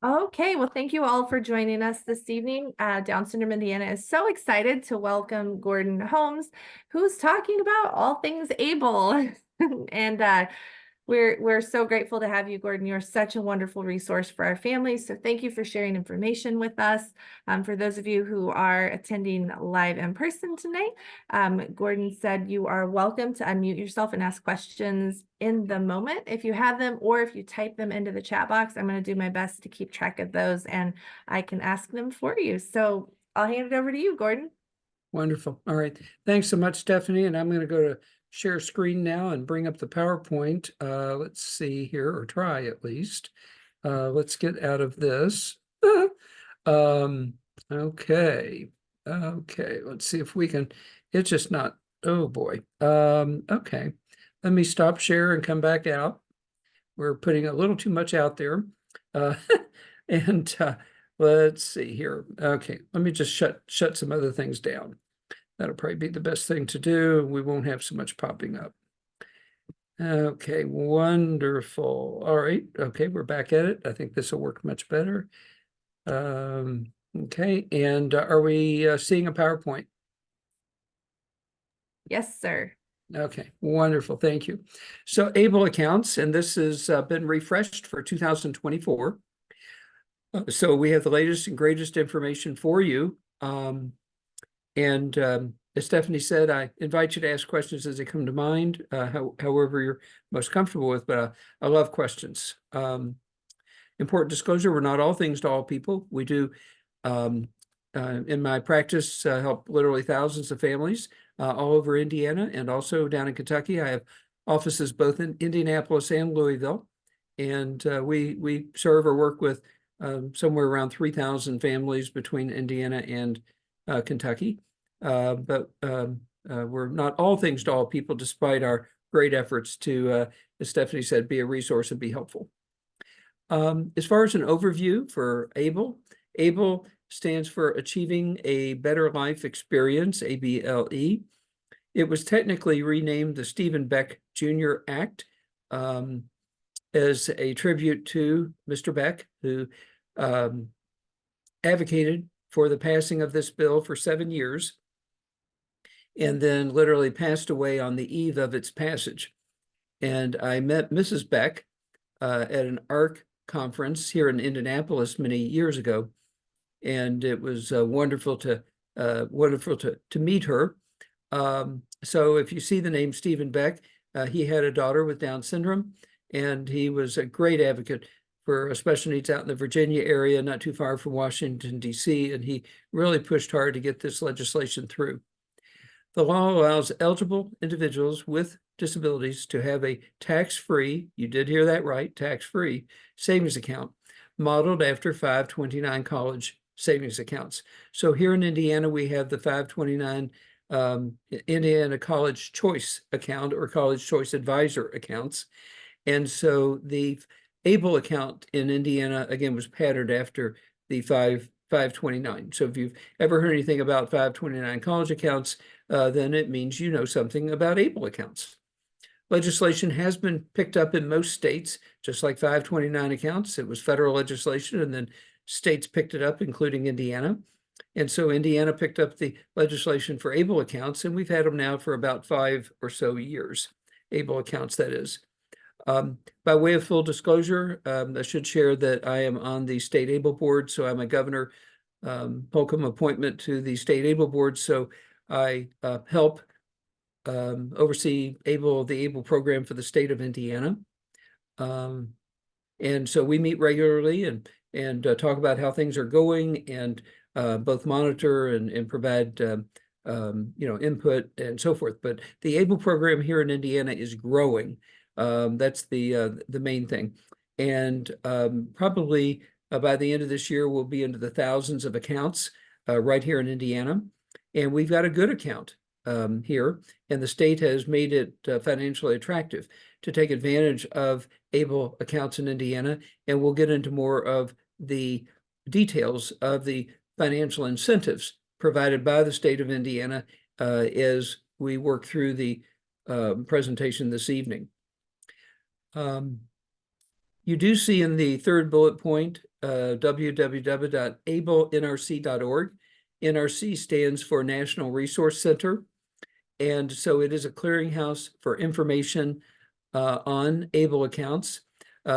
Okay, well, thank you all for joining us this evening. Down Syndrome Indiana is so excited to welcome Gordon Holmes, who's talking about all things able. And we're so grateful to have you, Gordon. You're such a wonderful resource for our families. So thank you for sharing information with us. For those of you who are attending live in person tonight, Gordon said you are welcome to unmute yourself and ask questions in the moment if you have them, or if you type them into the chat box. I'm going to do my best to keep track of those and I can ask them for you. So I'll hand it over to you, Gordon. Wonderful. All right. Thanks so much, Stephanie. And I'm going to go to share screen now and bring up the PowerPoint. Let's see here, or try at least. Let's get out of this. Okay. Okay. Let's see if we can. It's just not. Oh boy. Okay. Let me stop share and come back out. We're putting a little too much out there. Uh, and let's see here. Okay, let me just shut some other things down. That'll probably be the best thing to do. We won't have so much popping up. Okay, wonderful. All right, okay, we're back at it. I think this will work much better. Okay, and are we seeing a PowerPoint? Yes, sir. Okay, wonderful. Thank you. So ABLE accounts, and this has been refreshed for 2024. So we have the latest and greatest information for you. As Stephanie said, I invite you to ask questions as they come to mind, however you're most comfortable with, but I love questions. Important disclosure, we're not all things to all people. We do, in my practice, help literally thousands of families all over Indiana and also down in Kentucky. I have offices both in Indianapolis and Louisville, and we serve or work with somewhere around 3,000 families between Indiana and Kentucky. But we're not all things to all people, despite our great efforts to, as Stephanie said, be a resource and be helpful. As far as an overview for ABLE, ABLE stands for Achieving a Better Life Experience, ABLE. It was technically renamed the Stephen Beck Jr. Act as a tribute to Mr. Beck, who advocated for the passing of this bill for 7 years and then literally passed away on the eve of its passage. And I met Mrs. Beck at an ARC conference here in Indianapolis many years ago, and it was wonderful to meet her. So if you see the name Stephen Beck, he had a daughter with Down syndrome, and he was a great advocate for special needs out in the Virginia area, not too far from Washington, D.C., and he really pushed hard to get this legislation through. The law allows eligible individuals with disabilities to have a tax-free, you did hear that right, tax-free savings account modeled after 529 college savings accounts. So here in Indiana, we have the 529 Indiana College Choice account or College Choice Advisor accounts. And so the ABLE account in Indiana, again, was patterned after the 529. So if you've ever heard anything about 529 college accounts, then it means you know something about ABLE accounts. Legislation has been picked up in most states, just like 529 accounts. It was federal legislation, and then states picked it up, including Indiana. And so Indiana picked up the legislation for ABLE accounts, and we've had them now for about 5 or so years, ABLE accounts, that is. By way of full disclosure, I should share that I am on the state ABLE board, so I'm a Governor Holcomb appointment to the state ABLE board, so I help oversee the ABLE program for the state of Indiana. And so we meet regularly and talk about how things are going, and both monitor and provide input and so forth. But the ABLE program here in Indiana is growing. That's the main thing. And probably by the end of this year, we'll be into the thousands of accounts right here in Indiana. And we've got a good account here, and the state has made it financially attractive to take advantage of ABLE accounts in Indiana. And we'll get into more of the details of the financial incentives provided by the state of Indiana as we work through the presentation this evening. You do see in the third bullet point, www.ablenrc.org. NRC stands for National Resource Center. And so it is a clearinghouse for information on ABLE accounts,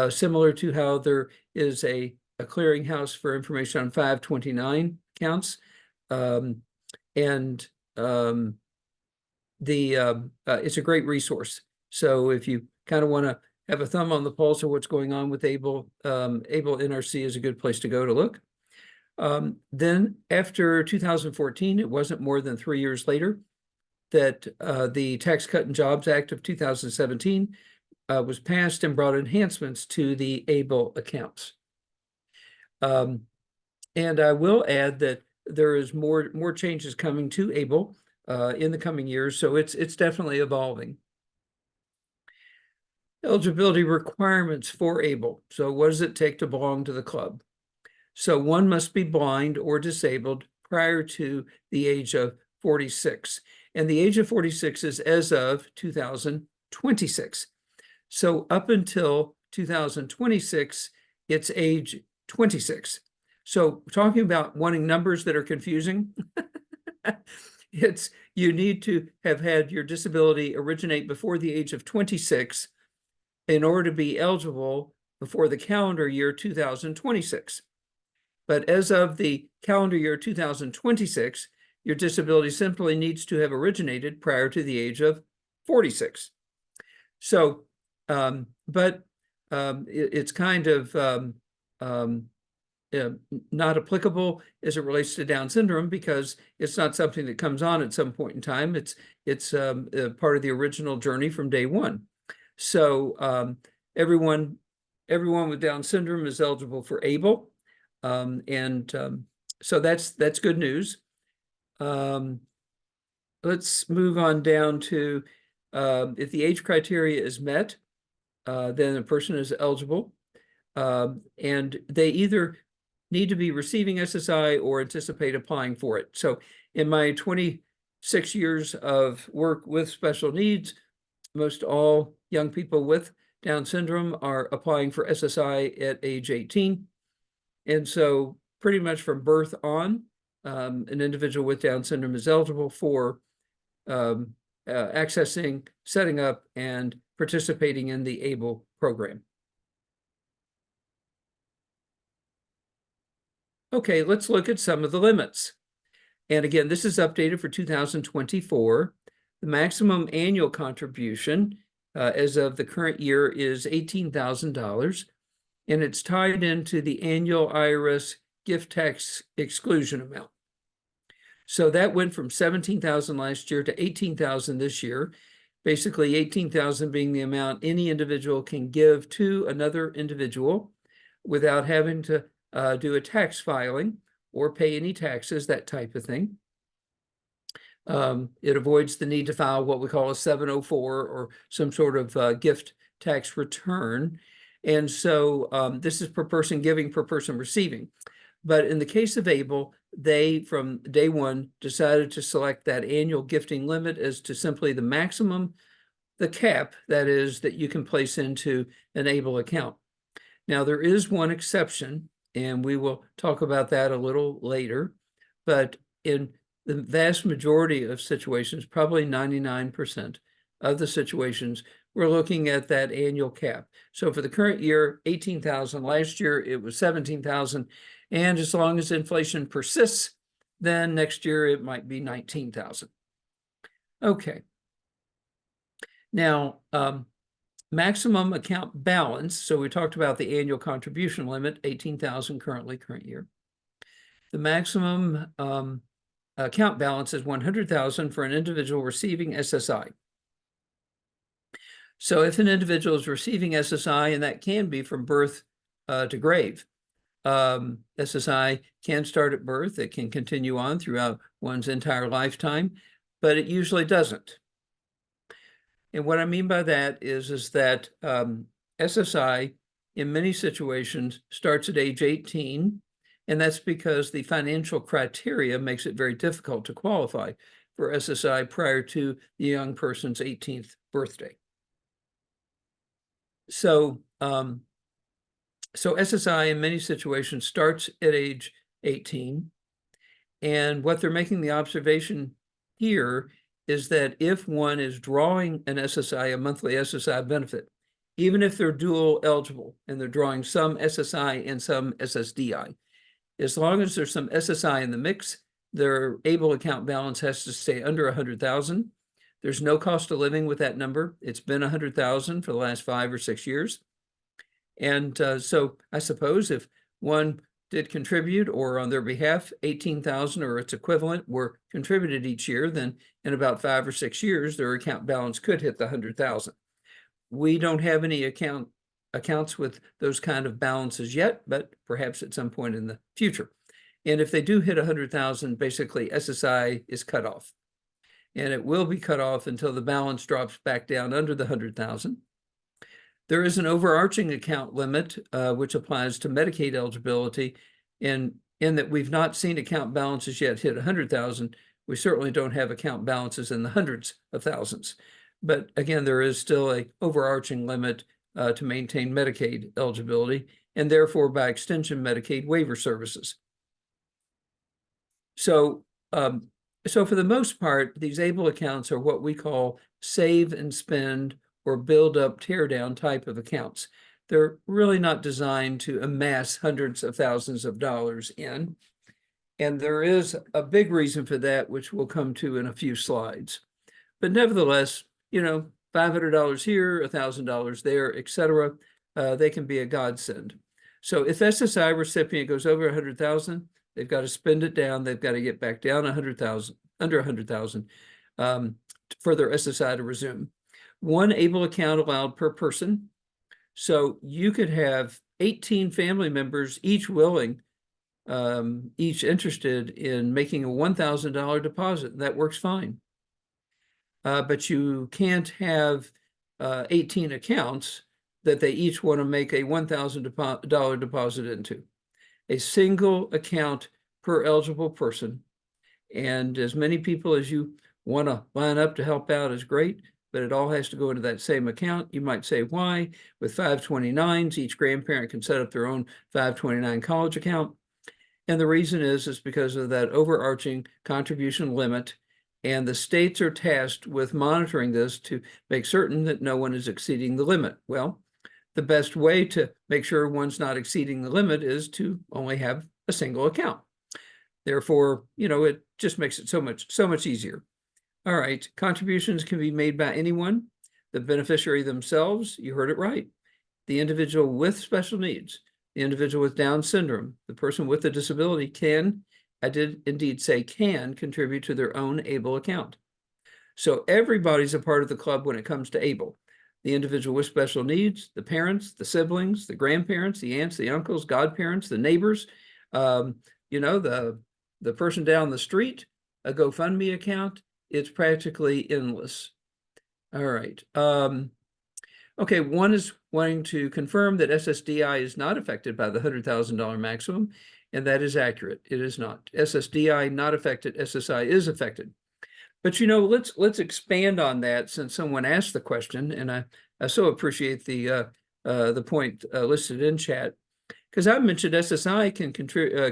similar to how there is a clearinghouse for information on 529 accounts. It's a great resource. So if you kind of want to have a thumb on the pulse of what's going on with ABLE, ABLE NRC is a good place to go to look. Then after 2014, it wasn't more than 3 years later that the Tax Cut and Jobs Act of 2017 was passed and brought enhancements to the ABLE accounts. And I will add that there is more changes coming to ABLE in the coming years, so it's definitely evolving. Eligibility requirements for ABLE. So what does it take to belong to the club? So one must be blind or disabled prior to the age of 46. And the age of 46 is as of 2026. So up until 2026, it's age 26. So talking about wanting numbers that are confusing, you need to have had your disability originate before the age of 26 in order to be eligible before the calendar year 2026. But as of the calendar year 2026, your disability simply needs to have originated prior to the age of 46. So, it's kind of not applicable as it relates to Down syndrome because it's not something that comes on at some point in time. It's part of the original journey from day one. So everyone with Down syndrome is eligible for ABLE. So that's good news. Let's move on down to if the age criteria is met, then a person is eligible. And they either need to be receiving SSI or anticipate applying for it. So in my 26 years of work with special needs, most all young people with Down syndrome are applying for SSI at age 18. And so pretty much from birth on, an individual with Down syndrome is eligible for accessing, setting up, and participating in the ABLE program. Okay, let's look at some of the limits. And again, this is updated for 2024. The maximum annual contribution as of the current year is $18,000, and it's tied into the annual IRS gift tax exclusion amount. So that went from $17,000 last year to $18,000 this year, basically $18,000 being the amount any individual can give to another individual without having to do a tax filing or pay any taxes, that type of thing. It avoids the need to file what we call a 704 or some sort of gift tax return. And so this is per person giving, per person receiving. But in the case of ABLE, they, from day one, decided to select that annual gifting limit as to simply the maximum, the cap, that is, that you can place into an ABLE account. Now, there is one exception, and we will talk about that a little later, but in the vast majority of situations, probably 99% of the situations, we're looking at that annual cap. So for the current year, 18,000. Last year, it was 17,000. And as long as inflation persists, then next year it might be 19,000. Okay. Now, maximum account balance. So we talked about the annual contribution limit, 18,000 current year. The maximum account balance is 100,000 for an individual receiving SSI. So if an individual is receiving SSI, and that can be from birth to grave, SSI can start at birth. It can continue on throughout one's entire lifetime, but it usually doesn't. And what I mean by that is that SSI in many situations starts at age 18, and that's because the financial criteria makes it very difficult to qualify for SSI prior to the young person's 18th birthday. So So SSI in many situations starts at age 18. And what they're making the observation here is that if one is drawing an SSI, a monthly SSI benefit, even if they're dual eligible and they're drawing some SSI and some SSDI, as long as there's some SSI in the mix, their able account balance has to stay under 100,000. There's no cost of living with that number. It's been 100,000 for the last 5 or 6 years. And so I suppose if one did contribute, or on their behalf, 18,000 or its equivalent were contributed each year, then in about 5 or 6 years, their account balance could hit the 100,000. We don't have any accounts with those kind of balances yet, but perhaps at some point in the future. And if they do hit 100,000, basically SSI is cut off. And it will be cut off until the balance drops back down under the 100,000. There is an overarching account limit, which applies to Medicaid eligibility. And in that we've not seen account balances yet hit 100,000, we certainly don't have account balances in the hundreds of thousands. But again, there is still a overarching limit to maintain Medicaid eligibility, and therefore, by extension, Medicaid waiver services. So, so for the most part, these ABLE accounts are what we call save and spend or build up, tear down type of accounts. They're really not designed to amass hundreds of thousands of dollars in. And there is a big reason for that, which we'll come to in a few slides. But nevertheless, you know, $500 here, $1,000 there, etc. They can be a godsend. So if SSI recipient goes over 100,000, they've got to spend it down. They've got to get back down 100,000, under 100,000 for their SSI to resume. One ABLE account allowed per person. So you could have 18 family members, each willing, each interested in making a $1,000 deposit. That works fine. But you can't have 18 accounts that they each want to make a $1,000 deposit into. A single account per eligible person. And as many people as you want to line up to help out is great, but it all has to go into that same account. You might say, why? With 529s, each grandparent can set up their own 529 college account. And the reason is because of that overarching contribution limit. And the states are tasked with monitoring this to make certain that no one is exceeding the limit. Well, the best way to make sure one's not exceeding the limit is to only have a single account. Therefore, you know, it just makes it so much easier. All right, contributions can be made by anyone, the beneficiary themselves, you heard it right, the individual with special needs, the individual with Down syndrome, the person with a disability can, I did indeed say can, contribute to their own ABLE account. So everybody's a part of the club when it comes to ABLE. The individual with special needs, the parents, the siblings, the grandparents, the aunts, the uncles, godparents, the neighbors, you know, the person down the street, a GoFundMe account. It's practically endless. All right. Okay, one is wanting to confirm that SSDI is not affected by the $100,000 maximum, and that is accurate. It is not. SSDI not affected, SSI is affected. But you know, let's expand on that since someone asked the question, and I so appreciate the point listed in chat, because I mentioned SSI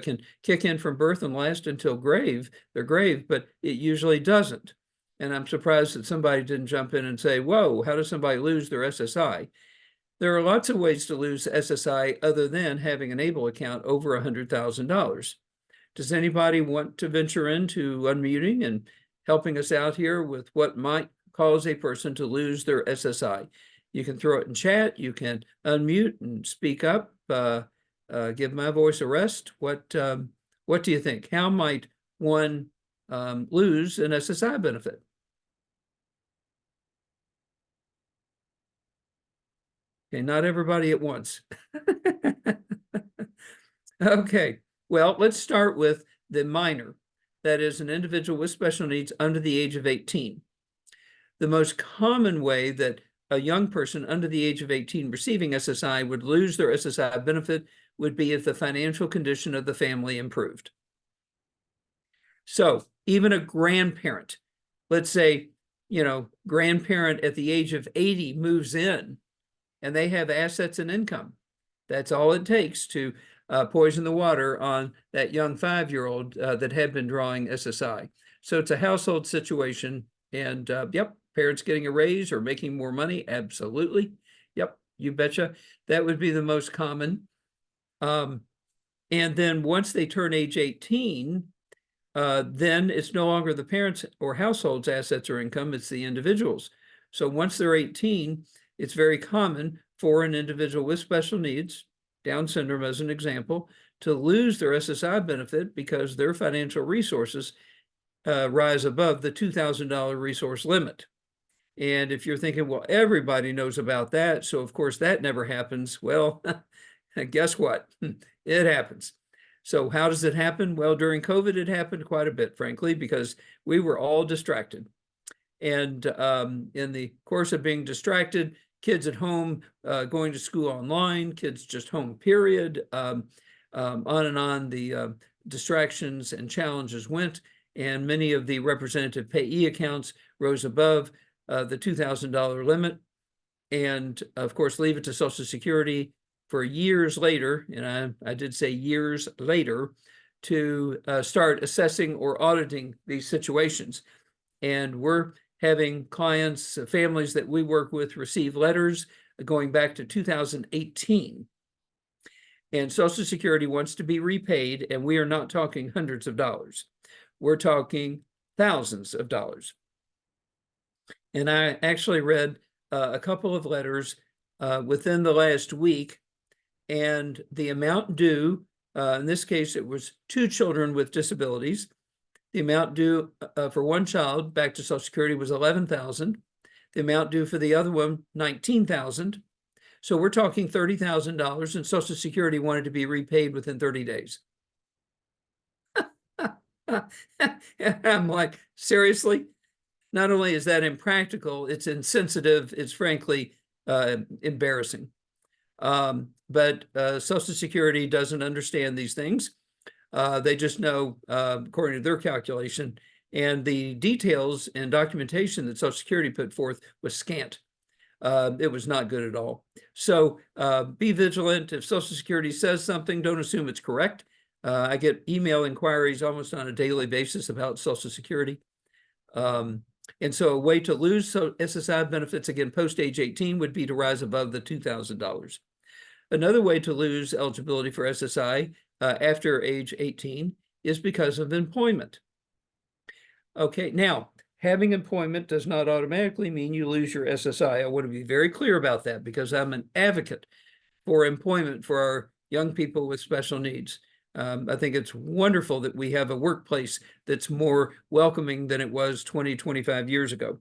can kick in from birth and last until their grave, but it usually doesn't. And I'm surprised that somebody didn't jump in and say, whoa, how does somebody lose their SSI? There are lots of ways to lose SSI other than having an ABLE account over $100,000. Does anybody want to venture into unmuting and helping us out here with what might cause a person to lose their SSI? You can throw it in chat, you can unmute and speak up, give my voice a rest. What do you think? How might one lose an SSI benefit? Okay, not everybody at once. Okay, well, let's start with the minor. That is an individual with special needs under the age of 18. The most common way that a young person under the age of 18 receiving SSI would lose their SSI benefit would be if the financial condition of the family improved. So even a grandparent, let's say, you know, grandparent at the age of 80 moves in and they have assets and income. That's all it takes to poison the water on that young 5-year-old that had been drawing SSI. So it's a household situation. And yep, parents getting a raise or making more money. Absolutely. Yep, you betcha. That would be the most common. And then once they turn age 18, then it's no longer the parents' or household's assets or income, it's the individual's. So once they're 18, it's very common for an individual with special needs, Down syndrome as an example, to lose their SSI benefit because their financial resources rise above the $2,000 resource limit. And if you're thinking, well, everybody knows about that, so of course that never happens. Well, guess what? It happens. So how does it happen? Well, during COVID, it happened quite a bit, frankly, because we were all distracted. And in the course of being distracted, kids at home, going to school online, kids just home, period, on and on, the distractions and challenges went. And many of the representative payee accounts rose above the $2,000 limit. And of course, leave it to Social Security for years later, and I did say years later, to start assessing or auditing these situations. And we're having clients, families that we work with receive letters going back to 2018. And Social Security wants to be repaid, and we are not talking hundreds of dollars. We're talking thousands of dollars. And I actually read a couple of letters within the last week, and the amount due, in this case, it was 2 children with disabilities. The amount due for one child back to Social Security was $11,000. The amount due for the other one, $19,000. So we're talking $30,000, and Social Security wanted to be repaid within 30 days. I'm like, seriously? Not only is that impractical, it's insensitive, it's frankly embarrassing. But Social Security doesn't understand these things. They just know, according to their calculation, and the details and documentation that Social Security put forth was scant. It was not good at all. So be vigilant. If Social Security says something, don't assume it's correct. I get email inquiries almost on a daily basis about Social Security. And so a way to lose SSI benefits, again, post age 18, would be to rise above the $2,000. Another way to lose eligibility for SSI after age 18 is because of employment. Okay, now, having employment does not automatically mean you lose your SSI. I want to be very clear about that because I'm an advocate for employment for our young people with special needs. I think it's wonderful that we have a workplace that's more welcoming than it was 20, 25 years ago.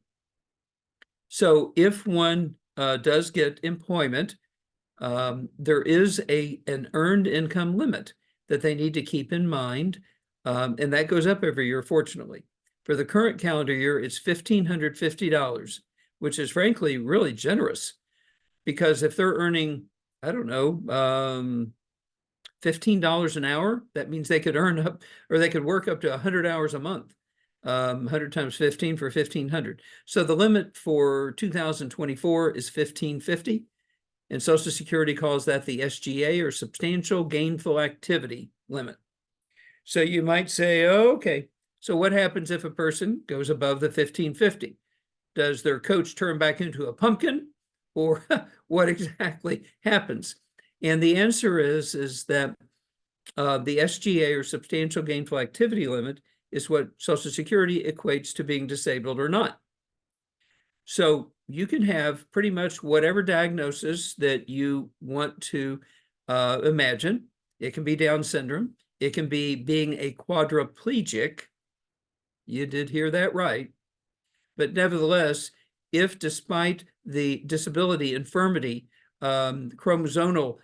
So if one does get employment, there is an earned income limit that they need to keep in mind, and that goes up every year, fortunately. For the current calendar year, it's $1,550, which is frankly really generous, because if they're earning, I don't know, $15 an hour, that means they could earn up, or they could work up to 100 hours a month. 100 times 15 for 1,500. So the limit for 2024 is 1,550. And Social Security calls that the SGA, or Substantial Gainful Activity limit. So you might say, oh, okay, so what happens if a person goes above the 1,550? Does their coach turn back into a pumpkin, or what exactly happens? And the answer is that the SGA, or Substantial Gainful Activity limit, is what Social Security equates to being disabled or not. So you can have pretty much whatever diagnosis that you want to imagine. It can be Down syndrome. It can be being a quadriplegic. You did hear that right. But nevertheless, if despite the disability, infirmity, chromosomal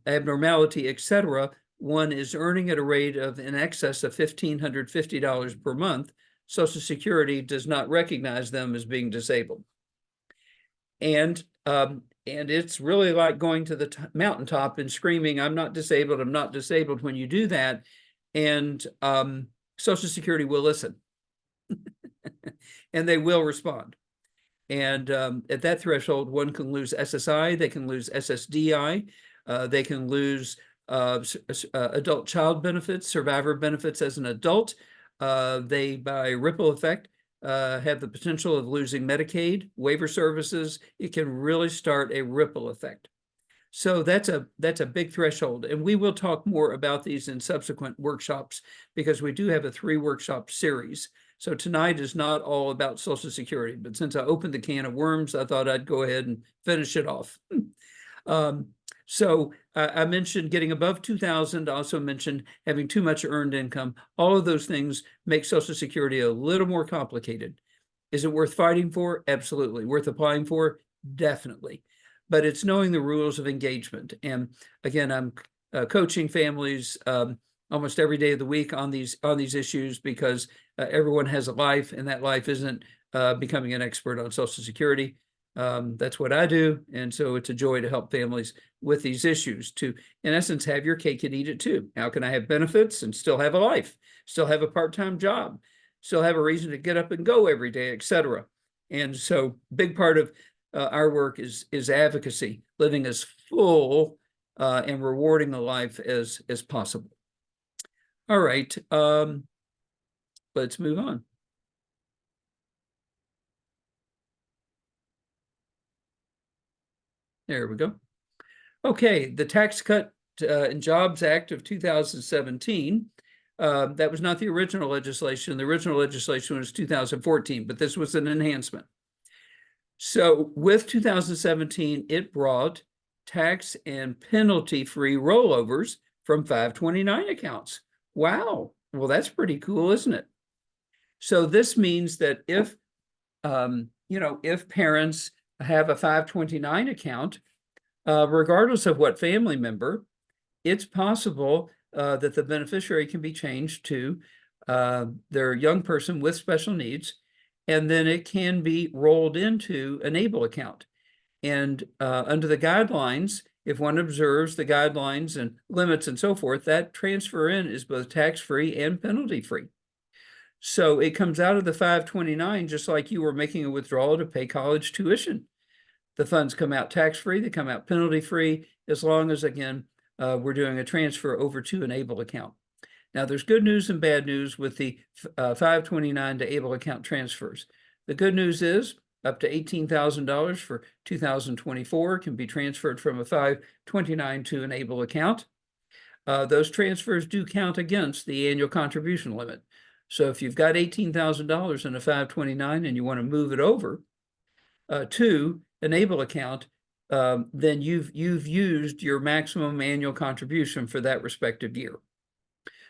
abnormality, etc., one is earning at a rate of in excess of $1,550 per month, Social Security does not recognize them as being disabled. And it's really like going to the mountaintop and screaming, I'm not disabled, I'm not disabled, when you do that. And Social Security will listen. And they will respond. And at that threshold, one can lose SSI, they can lose SSDI. They can lose adult child benefits, survivor benefits as an adult. They, by ripple effect, have the potential of losing Medicaid, waiver services. It can really start a ripple effect. So that's a big threshold. And we will talk more about these in subsequent workshops because we do have a 3-workshop series. So tonight is not all about Social Security, but since I opened the can of worms, I thought I'd go ahead and finish it off. So I mentioned getting above 2,000, also mentioned having too much earned income. All of those things make Social Security a little more complicated. Is it worth fighting for? Absolutely. Worth applying for? Definitely. But it's knowing the rules of engagement. And again, I'm coaching families almost every day of the week on these issues because everyone has a life, and that life isn't becoming an expert on Social Security. That's what I do. And so it's a joy to help families with these issues to, in essence, have your cake and eat it too. How can I have benefits and still have a life, still have a part-time job, still have a reason to get up and go every day, et cetera. And so big part of our work is advocacy, living as full and rewarding a life as possible. All right, let's move on. There we go. Okay, the Tax Cut and Jobs Act of 2017. That was not the original legislation. The original legislation was 2014, but this was an enhancement. So with 2017, it brought tax and penalty-free rollovers from 529 accounts. Wow. Well, that's pretty cool, isn't it? So this means that if, if parents have a 529 account, regardless of what family member, it's possible that the beneficiary can be changed to their young person with special needs, and then it can be rolled into an ABLE account. And under the guidelines, if one observes the guidelines and limits and so forth, that transfer in is both tax-free and penalty-free. So it comes out of the 529 just like you were making a withdrawal to pay college tuition. The funds come out tax-free, they come out penalty-free, as long as, again, we're doing a transfer over to an ABLE account. Now, there's good news and bad news with the 529 to ABLE account transfers. The good news is up to $18,000 for 2024 can be transferred from a 529 to an ABLE account. Those transfers do count against the annual contribution limit. So if you've got $18,000 in a 529 and you want to move it over to an ABLE account, then you've used your maximum annual contribution for that respective year.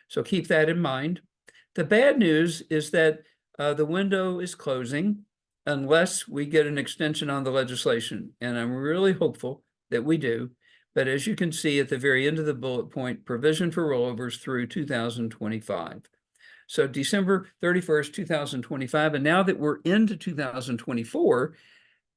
So keep that in mind. The bad news is that the window is closing unless we get an extension on the legislation. And I'm really hopeful that we do. But as you can see at the very end of the bullet point, provision for rollovers through 2025. So December 31st, 2025. And now that we're into 2024,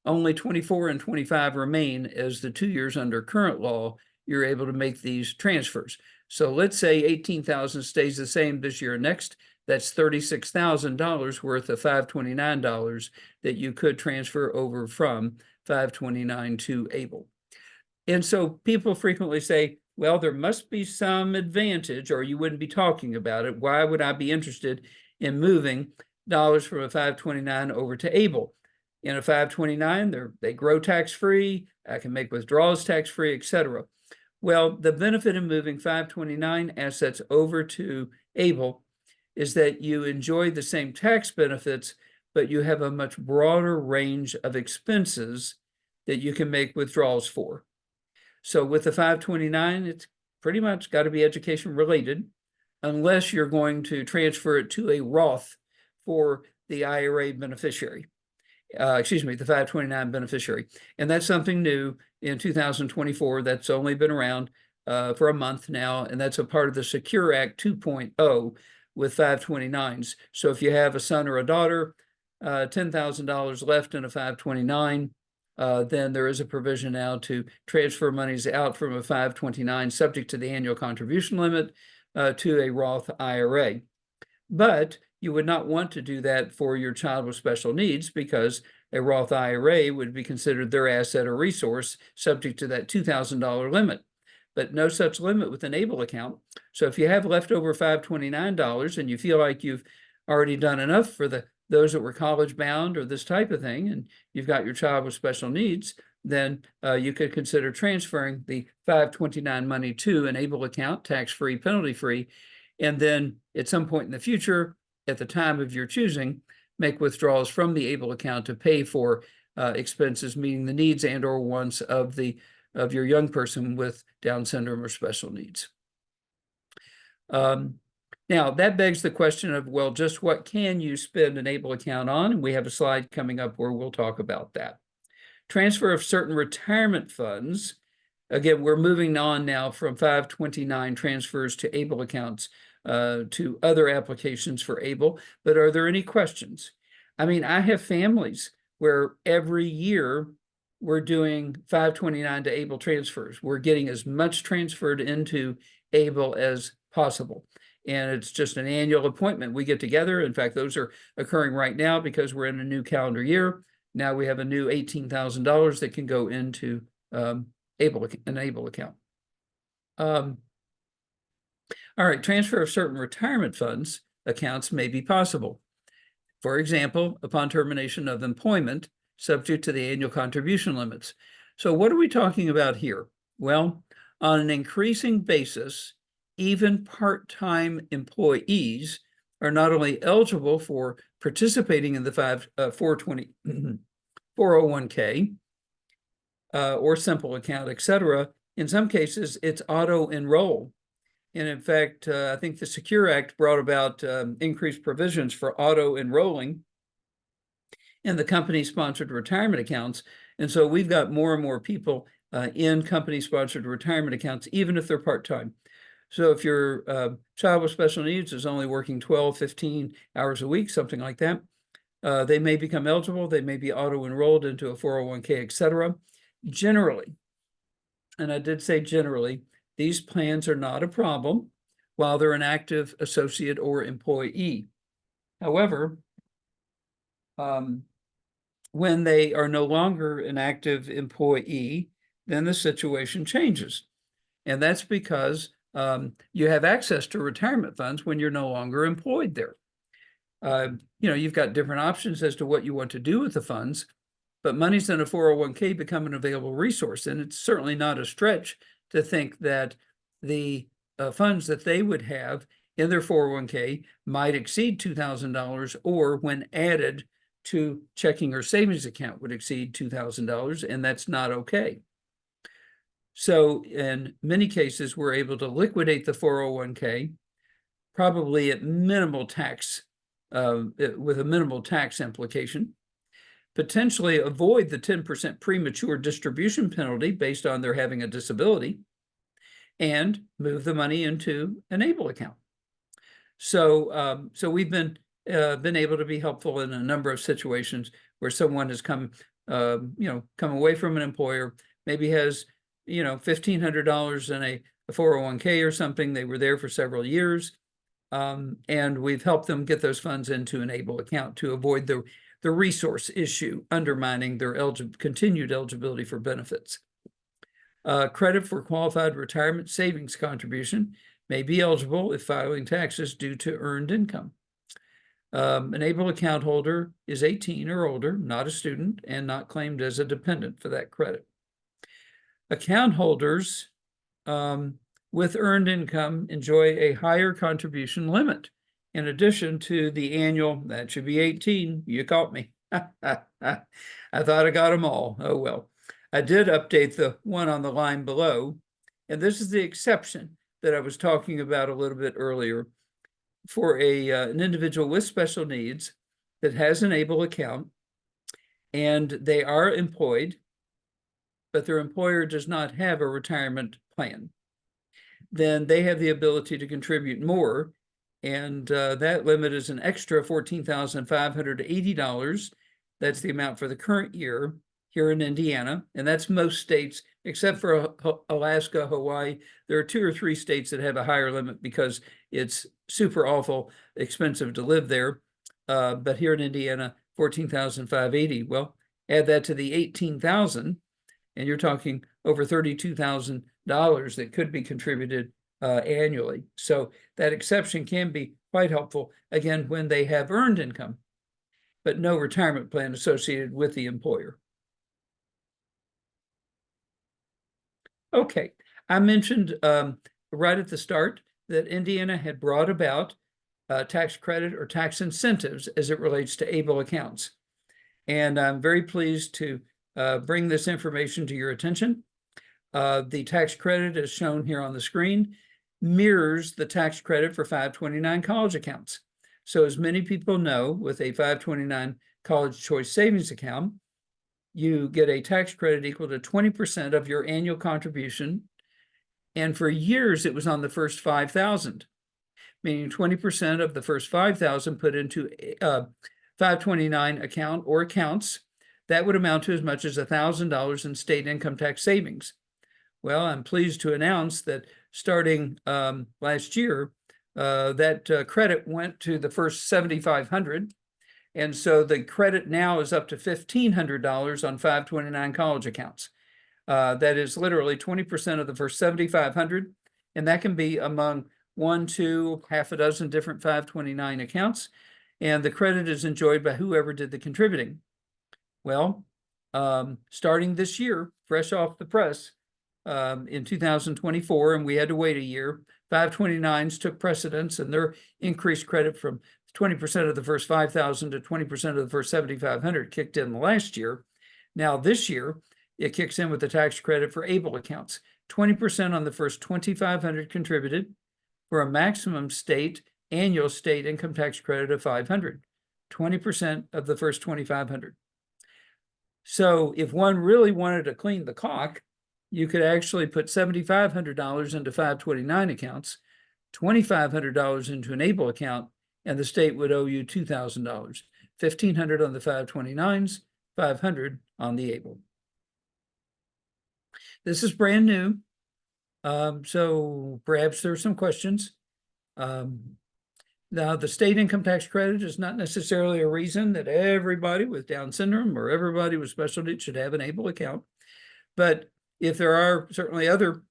only 24 and 25 remain as the 2 years under current law, you're able to make these transfers. So let's say 18,000 stays the same this year. Next, that's $36,000 worth of $529 that you could transfer over from 529 to ABLE. And so people frequently say, well, there must be some advantage or you wouldn't be talking about it. Why would I be interested in moving dollars from a 529 over to ABLE? In a 529, they grow tax-free. I can make withdrawals tax-free, et cetera. Well, the benefit of moving 529 assets over to ABLE is that you enjoy the same tax benefits, but you have a much broader range of expenses that you can make withdrawals for. So with the 529, it's pretty much got to be education related, unless you're going to transfer it to a Roth for the IRA beneficiary. The 529 beneficiary. And that's something new in 2024. That's only been around for a month now. And that's a part of the Secure Act 2.0 with 529s. So if you have a son or a daughter, $10,000 left in a 529, then there is a provision now to transfer monies out from a 529 subject to the annual contribution limit to a Roth IRA. But you would not want to do that for your child with special needs because a Roth IRA would be considered their asset or resource subject to that $2,000 limit. but no such limit with an ABLE account. So if you have leftover $529 and you feel like you've already done enough for those that were college bound or this type of thing, and you've got your child with special needs, then you could consider transferring the $529 money to an ABLE account, tax-free, penalty-free, and then at some point in the future, at the time of your choosing, make withdrawals from the ABLE account to pay for expenses meeting the needs and or wants of your young person with Down syndrome or special needs. Now, that begs the question of, well, just what can you spend an ABLE account on? And we have a slide coming up where we'll talk about that. Transfer of certain retirement funds. Again, we're moving on now from 529 transfers to ABLE accounts to other applications for ABLE. But are there any questions? I mean, I have families where every year we're doing 529 to ABLE transfers. We're getting as much transferred into ABLE as possible. And it's just an annual appointment. We get together. In fact, those are occurring right now because we're in a new calendar year. Now we have a new $18,000 that can go into an ABLE account. All right, transfer of certain retirement funds accounts may be possible. For example, upon termination of employment, subject to the annual contribution limits. So what are we talking about here? Well, on an increasing basis, even part-time employees are not only eligible for participating in the 401k or simple account, etc. In some cases, it's auto-enroll. And in fact, I think the Secure Act brought about increased provisions for auto-enrolling in the company-sponsored retirement accounts. And so we've got more and more people in company-sponsored retirement accounts, even if they're part-time. So if your child with special needs is only working 12, 15 hours a week, something like that, they may become eligible. They may be auto-enrolled into a 401k, etc. Generally, and I did say generally, these plans are not a problem while they're an active associate or employee. However, when they are no longer an active employee, then the situation changes. And that's because you have access to retirement funds when you're no longer employed there. You've got different options as to what you want to do with the funds, but monies in a 401k become an available resource. And it's certainly not a stretch to think that the funds that they would have in their 401k might exceed $2,000, or when added to checking or savings account would exceed $2,000, and that's not okay. So in many cases, we're able to liquidate the 401k, probably at minimal tax, with a minimal tax implication, potentially avoid the 10% premature distribution penalty based on their having a disability, and move the money into an ABLE account. So we've been able to be helpful in a number of situations where someone has come away from an employer, maybe has $1,500 in a 401k or something. They were there for several years, and we've helped them get those funds into an ABLE account to avoid the resource issue undermining their continued eligibility for benefits. Credit for qualified retirement savings contribution may be eligible if filing taxes due to earned income. An ABLE account holder is 18 or older, not a student, and not claimed as a dependent for that credit. Account holders with earned income enjoy a higher contribution limit. In addition to the annual, that should be 18, you caught me. I thought I got them all. Oh, well. I did update the one on the line below, and this is the exception that I was talking about a little bit earlier. For an individual with special needs that has an ABLE account and they are employed, but their employer does not have a retirement plan, then they have the ability to contribute more. And that limit is an extra $14,580. That's the amount for the current year here in Indiana. And that's most states, except for Alaska, Hawaii. There are 2 or 3 states that have a higher limit because it's super awful expensive to live there. But here in Indiana, $14,580. Well, add that to the $18,000. and you're talking over $32,000 that could be contributed annually. So that exception can be quite helpful, again, when they have earned income, but no retirement plan associated with the employer. Okay, I mentioned right at the start that Indiana had brought about tax credit or tax incentives as it relates to ABLE accounts. And I'm very pleased to bring this information to your attention. The tax credit, as shown here on the screen, mirrors the tax credit for 529 college accounts. So as many people know, with a 529 college choice savings account, you get a tax credit equal to 20% of your annual contribution. And for years, it was on the first 5,000, meaning 20% of the first 5,000 put into a 529 account or accounts. That would amount to as much as $1,000 in state income tax savings. Well, I'm pleased to announce that starting last year, that credit went to the first 7,500. And so the credit now is up to $1,500 on 529 college accounts. That is literally 20% of the first 7,500. And that can be among 1, 2, half a dozen different 529 accounts. And the credit is enjoyed by whoever did the contributing. Well, starting this year, fresh off the press, in 2024, and we had to wait a year, 529s took precedence, and their increased credit from 20% of the first 5,000 to 20% of the first 7,500 kicked in last year. Now this year, it kicks in with the tax credit for ABLE accounts. 20% on the first 2,500 contributed, for a maximum annual state income tax credit of $500. 20% of the first 2,500. So if one really wanted to clean the clock, you could actually put $7,500 into 529 accounts, $2,500 into an ABLE account, and the state would owe you $2,000. $1,500 on the 529s, $500 on the ABLE. This is brand new, so perhaps there are some questions. Now, the state income tax credit is not necessarily a reason that everybody with Down syndrome or everybody with special needs should have an ABLE account. But if there are certainly other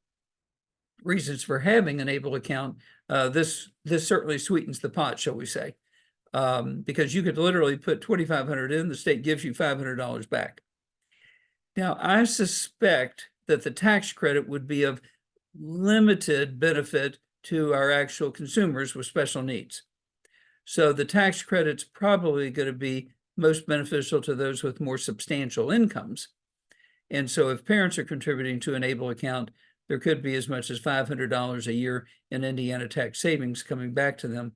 reasons for having an ABLE account, this certainly sweetens the pot, shall we say, because you could literally put $2,500 in, the state gives you $500 back. Now, I suspect that the tax credit would be of limited benefit to our actual consumers with special needs. So the tax credit's probably going to be most beneficial to those with more substantial incomes. And so if parents are contributing to an ABLE account, there could be as much as $500 a year in Indiana tax savings coming back to them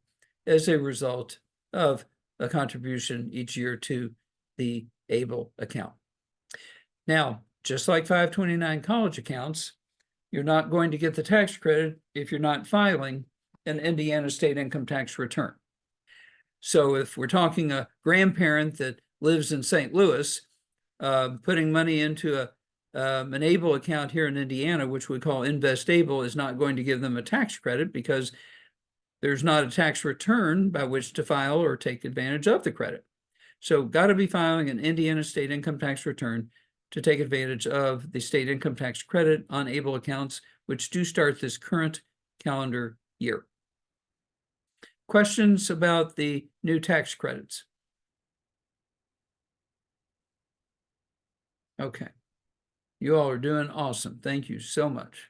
as a result of a contribution each year to the ABLE account. Now, just like 529 college accounts, you're not going to get the tax credit if you're not filing an Indiana state income tax return. So if we're talking a grandparent that lives in St. Louis, putting money into an ABLE account here in Indiana, which we call Invest ABLE, is not going to give them a tax credit because there's not a tax return by which to file or take advantage of the credit. So got to be filing an Indiana state income tax return to take advantage of the state income tax credit on ABLE accounts, which do start this current calendar year. Questions about the new tax credits? Okay. You all are doing awesome. Thank you so much.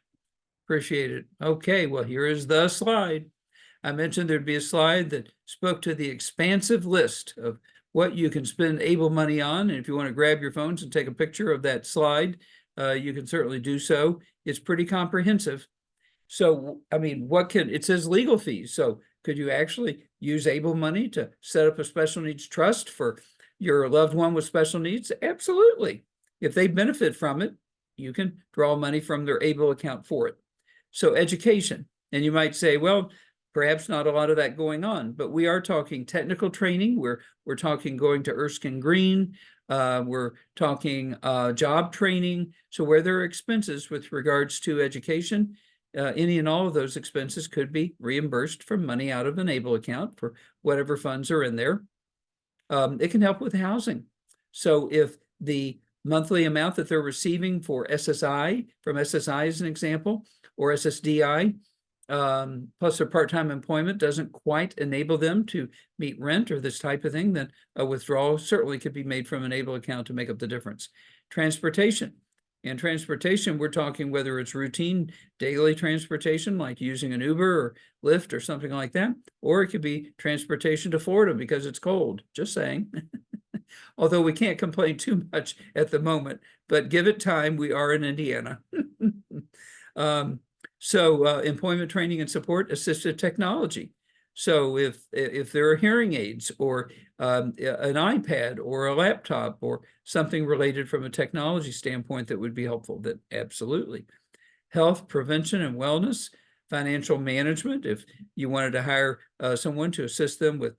Appreciate it. Okay, well, here is the slide. I mentioned there'd be a slide that spoke to the expansive list of what you can spend ABLE money on. And if you want to grab your phones and take a picture of that slide, you can certainly do so. It's pretty comprehensive. So, I mean, it says legal fees. So could you actually use ABLE money to set up a special needs trust for your loved one with special needs? Absolutely. If they benefit from it, you can draw money from their ABLE account for it. So education, and you might say, well, perhaps not a lot of that going on, but we are talking technical training. We're talking going to Erskine Green. We're talking job training. So where there are expenses with regards to education, any and all of those expenses could be reimbursed from money out of an ABLE account for whatever funds are in there. It can help with housing. So if the monthly amount that they're receiving for SSI, from SSI as an example, or SSDI, plus their part-time employment doesn't quite enable them to meet rent or this type of thing, then a withdrawal certainly could be made from an ABLE account to make up the difference. Transportation. In transportation, we're talking whether it's routine daily transportation, like using an Uber or Lyft or something like that, or it could be transportation to Florida because it's cold, just saying. Although we can't complain too much at the moment, but give it time, we are in Indiana. Employment training and support, assistive technology. So if there are hearing aids or an iPad or a laptop or something related from a technology standpoint that would be helpful, then absolutely. Health, prevention, and wellness, financial management. If you wanted to hire someone to assist them with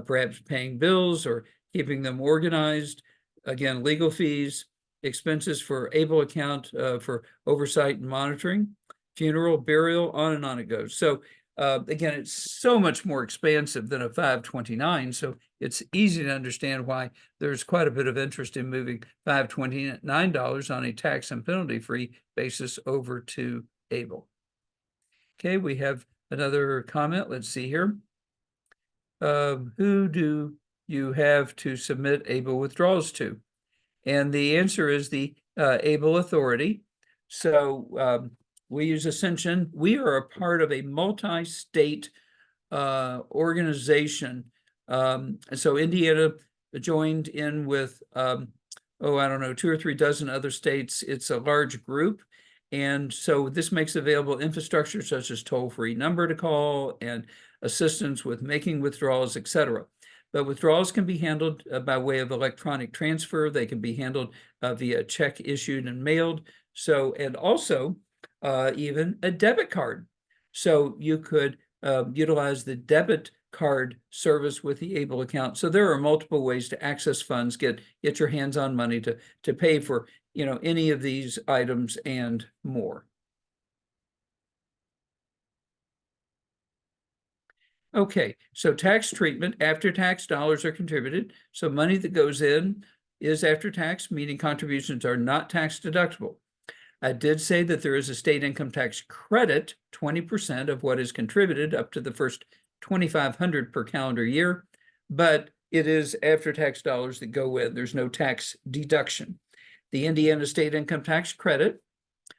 perhaps paying bills or keeping them organized, again, legal fees, expenses for ABLE account for oversight and monitoring, funeral, burial, on and on it goes. So again, it's so much more expansive than a 529. So it's easy to understand why there's quite a bit of interest in moving $529 on a tax and penalty free basis over to ABLE. Okay, we have another comment. Let's see here. Who do you have to submit ABLE withdrawals to? And the answer is the ABLE Authority. So we use Ascension. We are a part of a multi-state organization. So Indiana joined in with, I don't know, 2 or 3 dozen other states. It's a large group. And so this makes available infrastructure such as toll-free number to call and assistance with making withdrawals, etc. But withdrawals can be handled by way of electronic transfer. They can be handled via check issued and mailed. So, and also even a debit card. So you could utilize the debit card service with the ABLE account. So there are multiple ways to access funds, get your hands on money to pay for, any of these items and more. Okay, so tax treatment, after tax dollars are contributed. So money that goes in is after tax, meaning contributions are not tax deductible. I did say that there is a state income tax credit, 20% of what is contributed up to the first $2,500 per calendar year, but it is after tax dollars that go in. There's no tax deduction. The Indiana state income tax credit,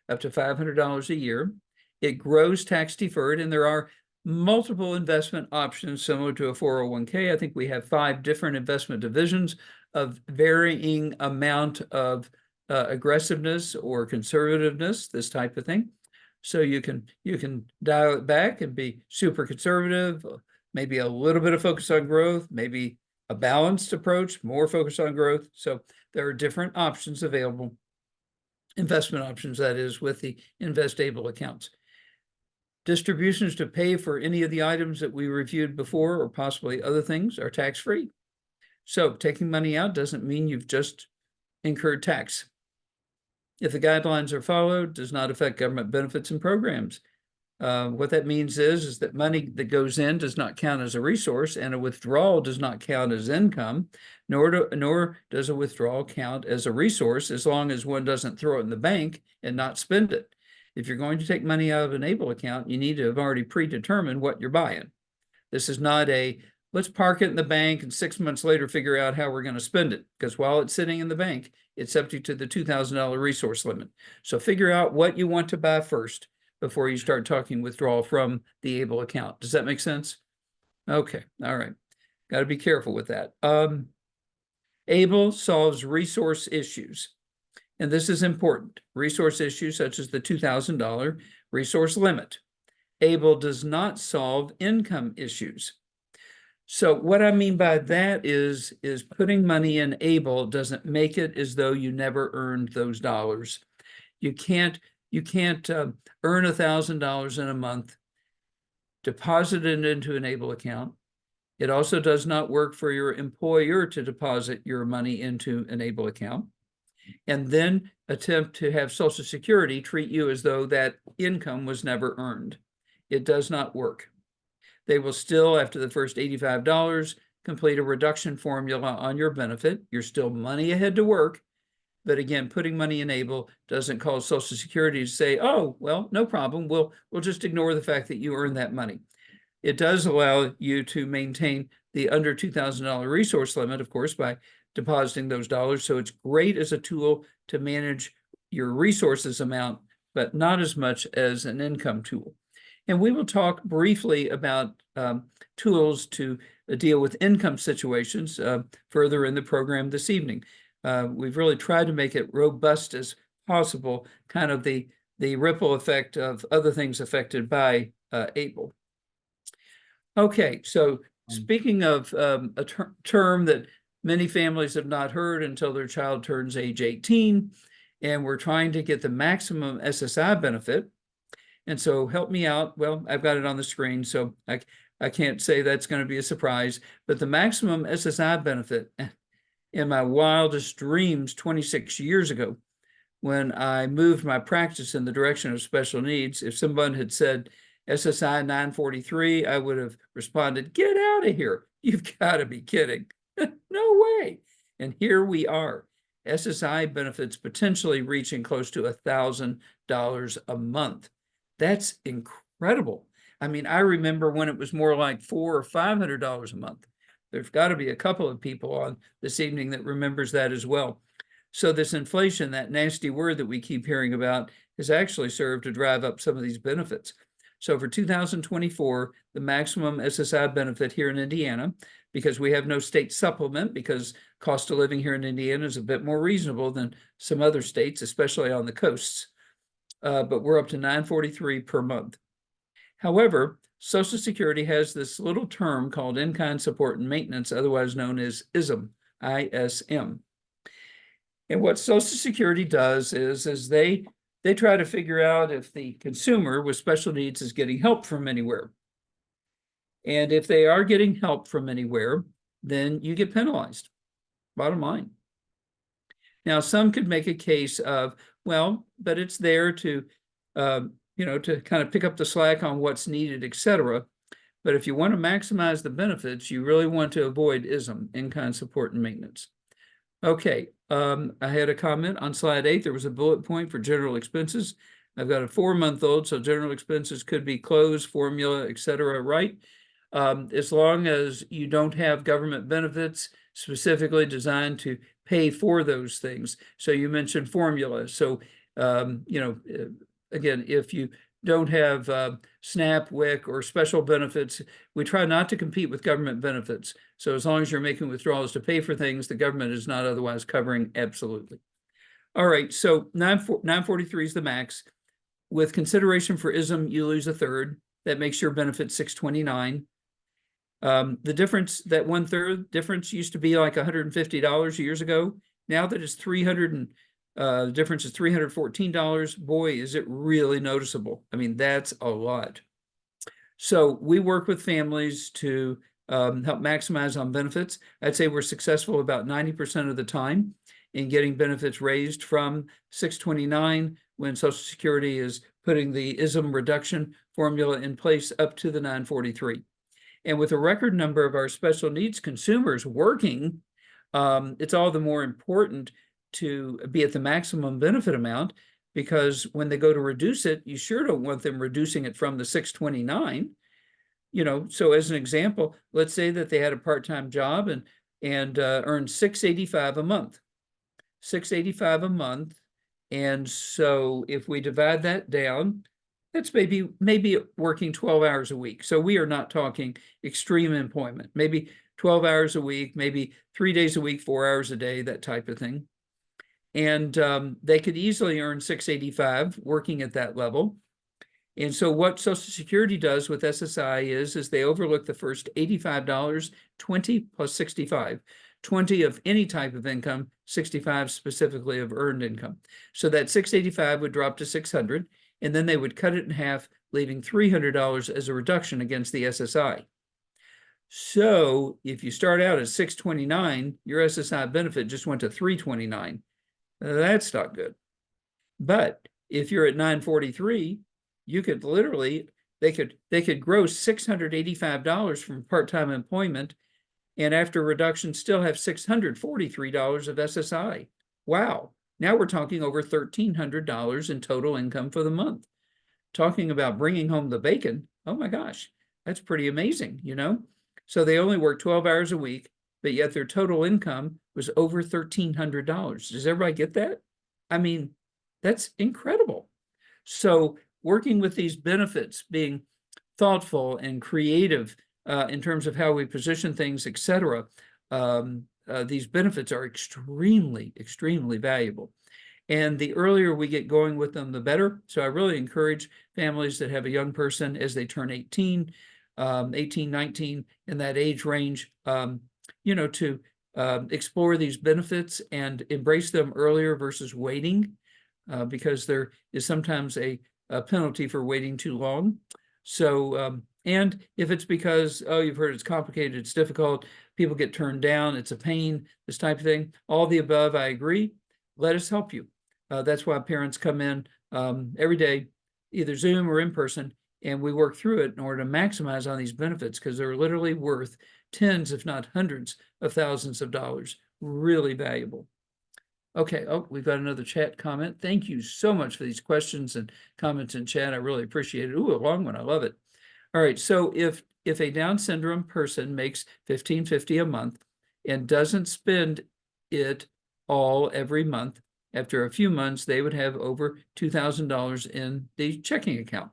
up to $500 a year. It grows tax deferred, and there are multiple investment options similar to a 401k. I think we have 5 different investment divisions of varying amount of aggressiveness or conservativeness, this type of thing. So you can dial it back and be super conservative, maybe a little bit of focus on growth, maybe a balanced approach, more focus on growth. So there are different options available, investment options, that is, with the Invest ABLE accounts. Distributions to pay for any of the items that we reviewed before, or possibly other things, are tax-free. So taking money out doesn't mean you've just incurred tax. If the guidelines are followed, does not affect government benefits and programs. What that means is that money that goes in does not count as a resource, and a withdrawal does not count as income, nor does a withdrawal count as a resource, as long as one doesn't throw it in the bank and not spend it. If you're going to take money out of an ABLE account, you need to have already predetermined what you're buying. This is not a, let's park it in the bank and 6 months later figure out how we're going to spend it, because while it's sitting in the bank, it's subject to the $2,000 resource limit. So figure out what you want to buy first before you start talking withdrawal from the ABLE account. Does that make sense? Okay, all right. Got to be careful with that. ABLE solves resource issues. And this is important. Resource issues such as the $2,000 resource limit. ABLE does not solve income issues. So what I mean by that is putting money in ABLE doesn't make it as though you never earned those dollars. You can't earn $1,000 in a month, deposit it into an ABLE account. It also does not work for your employer to deposit your money into an ABLE account and then attempt to have Social Security treat you as though that income was never earned. It does not work. They will still, after the first $85, complete a reduction formula on your benefit. You're still money ahead to work, But again, putting money in ABLE doesn't cause Social Security to say, oh, well, no problem. We'll just ignore the fact that you earned that money. It does allow you to maintain the under $2,000 resource limit, of course, by depositing those dollars. So it's great as a tool to manage your resources amount, but not as much as an income tool. And we will talk briefly about tools to deal with income situations further in the program this evening. We've really tried to make it robust as possible, kind of the ripple effect of other things affected by ABLE. Okay, so speaking of a term that many families have not heard until their child turns age 18, and we're trying to get the maximum SSI benefit. And so help me out. Well, I've got it on the screen, so I can't say that's going to be a surprise, but the maximum SSI benefit in my wildest dreams 26 years ago, when I moved my practice in the direction of special needs, if someone had said SSI 943, I would have responded, get out of here. You've got to be kidding. No way. And here we are. SSI benefits potentially reaching close to $1,000 a month. That's incredible. I mean, I remember when it was more like $400 or $500 a month. There's got to be a couple of people on this evening that remembers that as well. So this inflation, that nasty word that we keep hearing about, has actually served to drive up some of these benefits. So for 2024, the maximum SSI benefit here in Indiana, because we have no state supplement, because cost of living here in Indiana is a bit more reasonable than some other states, especially on the coasts, but we're up to $943 per month. However, Social Security has this little term called in-kind support and maintenance, otherwise known as ISM, ISM. And what Social Security does is they try to figure out if the consumer with special needs is getting help from anywhere. And if they are getting help from anywhere, then you get penalized, bottom line. Now, some could make a case of, well, but it's there to, to kind of pick up the slack on what's needed, et cetera. But if you want to maximize the benefits, you really want to avoid ISM, in-kind support and maintenance. Okay, I had a comment on slide 8. There was a bullet point for general expenses. I've got a 4-month-old, so general expenses could be clothes, formula, et cetera, right? As long as you don't have government benefits specifically designed to pay for those things. So you mentioned formula. So, again, if you don't have SNAP, WIC, or special benefits, we try not to compete with government benefits. So as long as you're making withdrawals to pay for things, the government is not otherwise covering, absolutely. All right, so 943 is the max. With consideration for ISM, you lose a third. That makes your benefit 629. The difference, that 1/3 difference used to be like $150 years ago. Now that it's 300 and the difference is $314. Boy, is it really noticeable. I mean, that's a lot. So we work with families to help maximize on benefits. I'd say we're successful about 90% of the time in getting benefits raised from 629 when Social Security is putting the ISM reduction formula in place up to the 943. And with a record number of our special needs consumers working, it's all the more important to be at the maximum benefit amount, because when they go to reduce it, you sure don't want them reducing it from the 629. So as an example, let's say that they had a part-time job and earned $685 a month. $685 a month. And so if we divide that down, that's maybe working 12 hours a week. So we are not talking extreme employment, maybe 12 hours a week, maybe 3 days a week, 4 hours a day, that type of thing. And they could easily earn $685 working at that level. And so what Social Security does with SSI is they overlook the first $85, 20 plus 65, 20 of any type of income, 65 specifically of earned income. So that 685 would drop to 600, and then they would cut it in half, leaving $300 as a reduction against the SSI. So if you start out at 629, your SSI benefit just went to 329. That's not good. But if you're at 943, you could literally, they could gross $685 from part-time employment, and after reduction still have $643 of SSI. Wow, Now we're talking over $1,300 in total income for the month. Talking about bringing home the bacon, oh my gosh, that's pretty amazing, you know? So they only work 12 hours a week, but yet their total income was over $1,300. Does everybody get that? I mean, that's incredible. So working with these benefits, being thoughtful and creative in terms of how we position things, et cetera, these benefits are extremely, extremely valuable. And the earlier we get going with them, the better. So I really encourage families that have a young person as they turn 18, 18, 19, in that age range, you know, to explore these benefits and embrace them earlier versus waiting, because there is sometimes a penalty for waiting too long. So, and if it's because, oh, you've heard it's complicated, it's difficult, people get turned down, it's a pain, this type of thing, all the above, I agree. Let us help you. That's why parents come in every day, either Zoom or in person, and we work through it in order to maximize on these benefits, because they're literally worth tens, if not hundreds of thousands of dollars. Really valuable. Okay, oh, we've got another chat comment. Thank you so much for these questions and comments in chat. I really appreciate it. Ooh, a long one. I love it. All right, so if a Down syndrome person makes $1,550 a month and doesn't spend it all every month, after a few months, they would have over $2,000 in the checking account.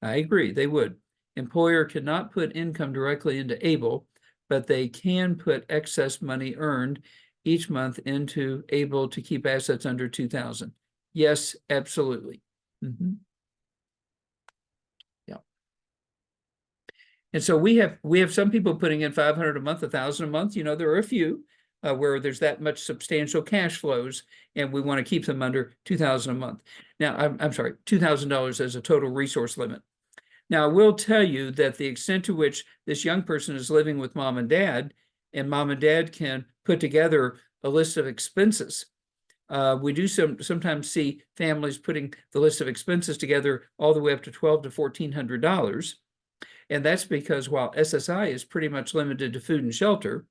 I agree, they would. Employer cannot put income directly into ABLE, but they can put excess money earned each month into ABLE to keep assets under 2,000. Yes, absolutely. Yeah. And so we have some people putting in 500 a month, 1,000 a month. You know, there are a few where there's that much substantial cash flows, and we want to keep them under 2,000 a month. Now, I'm sorry, $2,000 as a total resource limit. Now, I will tell you that the extent to which this young person is living with mom and dad can put together a list of expenses. We do sometimes see families putting the list of expenses together all the way up to $1,200 to $1,400. And that's because while SSI is pretty much limited to food and shelter,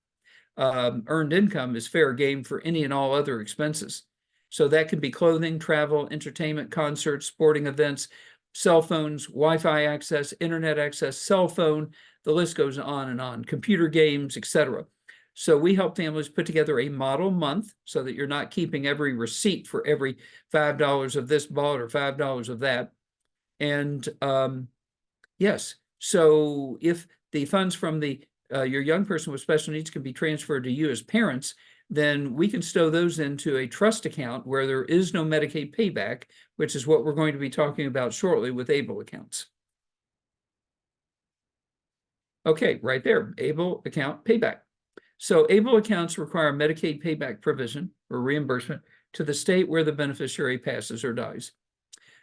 earned income is fair game for any and all other expenses. So that can be clothing, travel, entertainment, concerts, sporting events, cell phones, Wi-Fi access, internet access, cell phone, the list goes on, computer games, etc. So we help families put together a model month so that you're not keeping every receipt for every $5 of this bought or $5 of that. And yes, so if the funds from your young person with special needs can be transferred to you as parents, then we can stow those into a trust account where there is no Medicaid payback, which is what we're going to be talking about shortly with ABLE accounts. Okay, right there, ABLE account payback. So ABLE accounts require Medicaid payback provision or reimbursement to the state where the beneficiary passes or dies.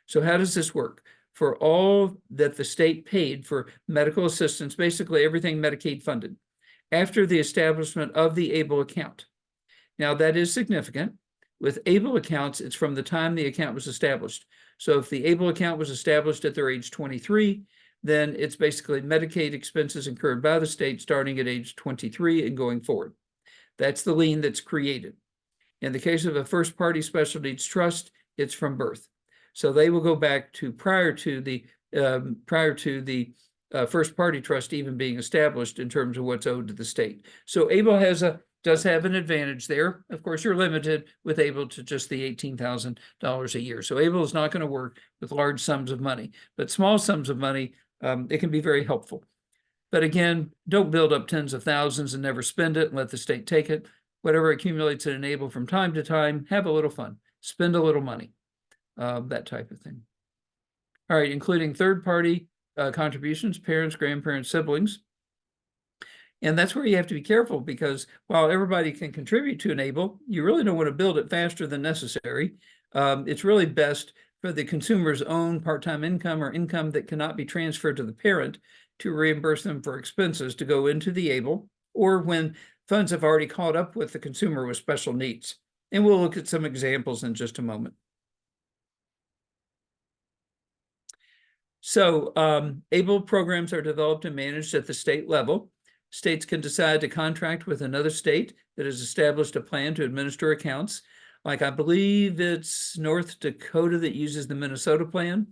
So how does this work? For all that the state paid for medical assistance, basically everything Medicaid funded, after the establishment of the ABLE account. Now, that is significant. With ABLE accounts, it's from the time the account was established. So if the ABLE account was established at their age 23, then it's basically Medicaid expenses incurred by the state starting at age 23 and going forward. That's the lien that's created. In the case of a first-party special needs trust, it's from birth. So they will go back to prior to the first-party trust even being established in terms of what's owed to the state. So ABLE does have an advantage there. Of course, you're limited with ABLE to just the $18,000 a year. So ABLE is not going to work with large sums of money, but small sums of money, it can be very helpful. But again, don't build up tens of thousands and never spend it and let the state take it. Whatever accumulates in ABLE from time to time, have a little fun, spend a little money, that type of thing. All right, including third-party contributions, parents, grandparents, siblings. And that's where you have to be careful, because while everybody can contribute to an ABLE, you really don't want to build it faster than necessary. It's really best for the consumer's own part-time income or income that cannot be transferred to the parent to reimburse them for expenses to go into the ABLE, or when funds have already caught up with the consumer with special needs. And we'll look at some examples in just a moment. So ABLE programs are developed and managed at the state level. States can decide to contract with another state that has established a plan to administer accounts. Like I believe it's North Dakota that uses the Minnesota plan,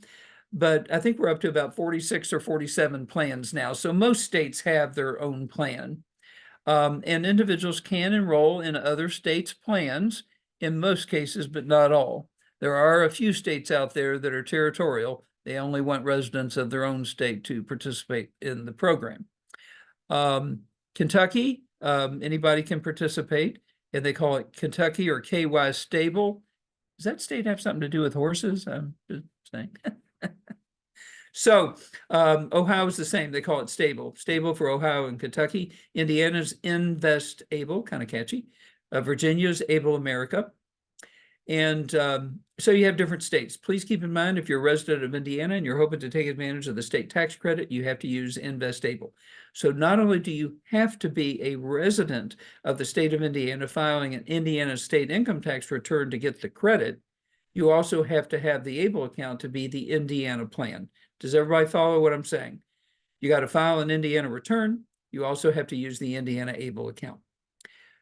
but I think we're up to about 46 or 47 plans now. So most states have their own plan. And individuals can enroll in other states' plans in most cases, but not all. There are a few states out there that are territorial. They only want residents of their own state to participate in the program. Kentucky, anybody can participate, and they call it Kentucky or KY Stable. Does that state have something to do with horses? I'm just saying. So Ohio is the same. They call it stable. Stable for Ohio and Kentucky. Indiana's Invest Able, kind of catchy. Virginia's Able America. And so you have different states. Please keep in mind, if you're a resident of Indiana and you're hoping to take advantage of the state tax credit, you have to use Invest Able. So not only do you have to be a resident of the state of Indiana filing an Indiana state income tax return to get the credit, you also have to have the Able account to be the Indiana plan. Does everybody follow what I'm saying? You got to file an Indiana return. You also have to use the Indiana Able account.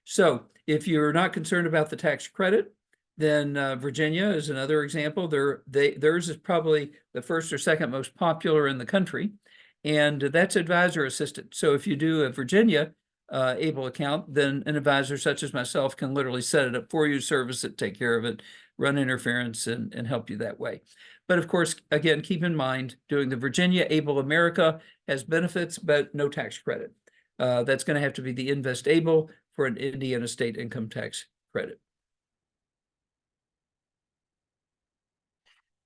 So if you're not concerned about the tax credit, then Virginia is another example. Theirs is probably the first or second most popular in the country, and that's advisor assisted. So if you do a Virginia Able account, then an advisor such as myself can literally set it up for you, service it, take care of it, run interference, and help you that way. But of course, again, keep in mind, doing the Virginia Able America has benefits, but no tax credit. That's going to have to be the Invest Able for an Indiana state income tax credit.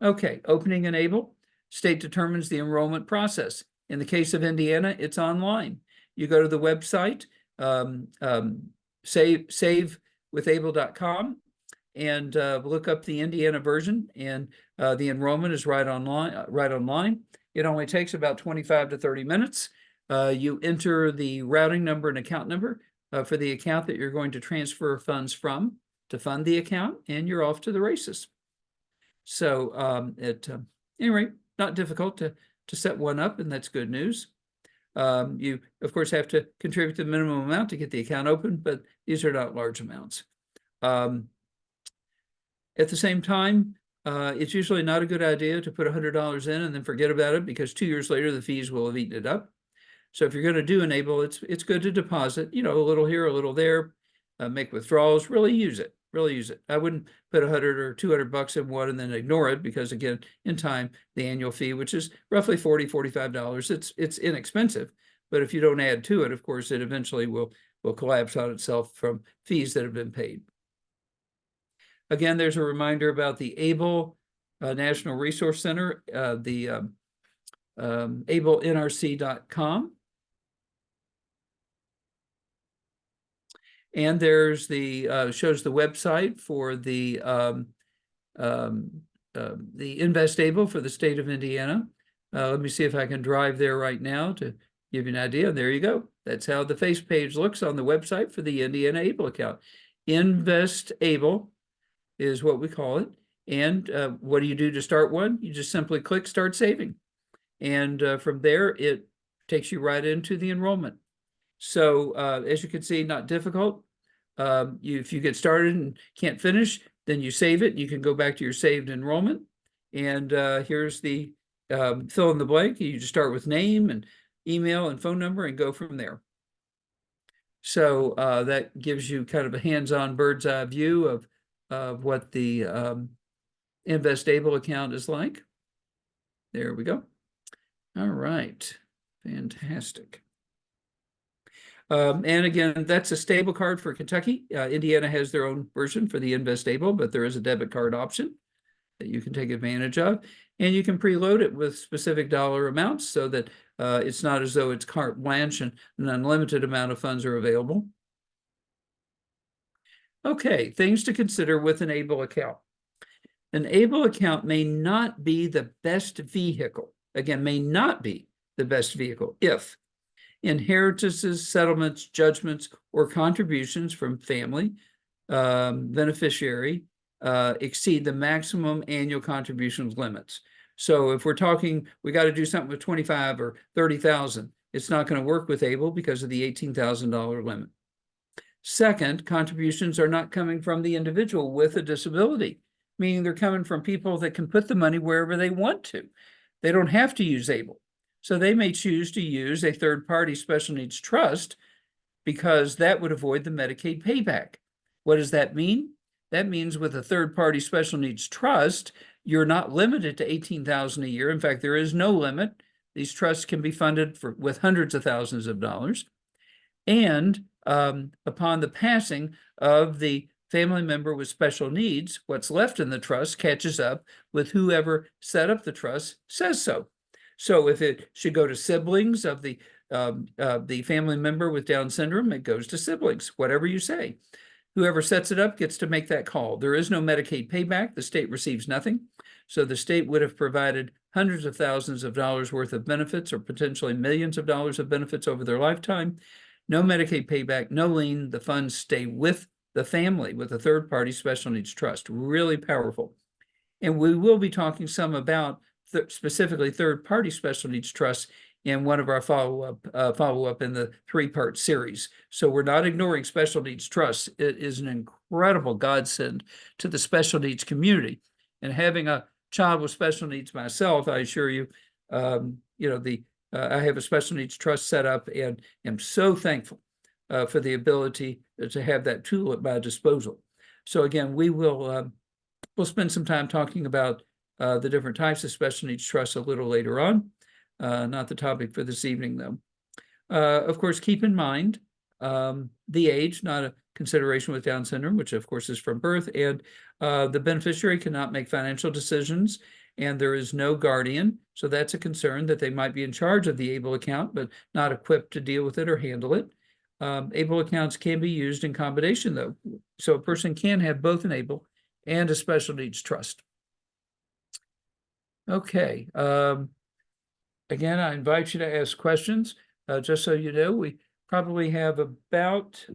Okay, opening and Able. State determines the enrollment process. In the case of Indiana, it's online. You go to the website, savewithable.com, and look up the Indiana version, and the enrollment is right online. It only takes about 25 to 30 minutes. You enter the routing number and account number for the account that you're going to transfer funds from to fund the account, and you're off to the races. So anyway, not difficult to set one up, and that's good news. You, of course, have to contribute the minimum amount to get the account open, but these are not large amounts. At the same time, it's usually not a good idea to put $100 in and then forget about it, because 2 years later, the fees will have eaten it up. So if you're going to do Enable, it's good to deposit, a little here, a little there, make withdrawals, really use it. I wouldn't put 100 or 200 bucks in one and then ignore it, because again, in time, the annual fee, which is roughly $40, $45, it's inexpensive. But if you don't add to it, of course, it eventually will collapse on itself from fees that have been paid. Again, there's a reminder about the Able National Resource Center, the ablenrc.com. And there's the shows the website for the Invest Able for the state of Indiana. Let me see if I can drive there right now to give you an idea. There you go. That's how the face page looks on the website for the Indiana Able account. Invest Able is what we call it. And what do you do to start one? You just simply click Start Saving. And from there, it takes you right into the enrollment. So as you can see, not difficult. If you get started and can't finish, then you save it. You can go back to your saved enrollment. And here's the fill in the blank. You just start with name and email and phone number and go from there. So that gives you kind of a hands-on bird's eye view of what the Invest Able account is like. There we go. All right, fantastic. And again, that's a stable card for Kentucky. Indiana has their own version for the Invest Able, but there is a debit card option that you can take advantage of. And you can preload it with specific dollar amounts so that it's not as though it's carte blanche and an unlimited amount of funds are available. Okay, things to consider with an Able account. An Able account may not be the best vehicle. Again, may not be the best vehicle if inheritances, settlements, judgments, or contributions from family, beneficiary, exceed the maximum annual contributions limits. So if we're talking, we got to do something with 25 or 30,000, it's not going to work with Able because of the $18,000 limit. Second, contributions are not coming from the individual with a disability, meaning they're coming from people that can put the money wherever they want to. They don't have to use ABLE. So they may choose to use a third-party special needs trust because that would avoid the Medicaid payback. What does that mean? That means with a third-party special needs trust, you're not limited to $18,000 a year. In fact, there is no limit. These trusts can be funded with hundreds of thousands of dollars. And upon the passing of the family member with special needs, what's left in the trust catches up with whoever set up the trust says so. So if it should go to siblings of the family member with Down syndrome, it goes to siblings, whatever you say. Whoever sets it up gets to make that call. There is no Medicaid payback. The state receives nothing. So the state would have provided hundreds of thousands of dollars worth of benefits or potentially millions of dollars of benefits over their lifetime. No Medicaid payback, no lien. The funds stay with the family with a third-party special needs trust. Really powerful. And we will be talking some about specifically third-party special needs trusts in one of our follow-up in the three-part series. So we're not ignoring special needs trusts. It is an incredible godsend to the special needs community. And having a child with special needs myself, I assure you, I have a special needs trust set up and am so thankful for the ability to have that tool at my disposal. So again, we'll spend some time talking about the different types of special needs trusts a little later on. Not the topic for this evening, though. Of course, keep in mind the age, not a consideration with Down syndrome, which of course is from birth, and the beneficiary cannot make financial decisions, and there is no guardian. So that's a concern that they might be in charge of the ABLE account, but not equipped to deal with it or handle it. ABLE accounts can be used in combination, though. So a person can have both an ABLE and a special needs trust. Okay. Again, I invite you to ask questions. Just so you know, we probably have about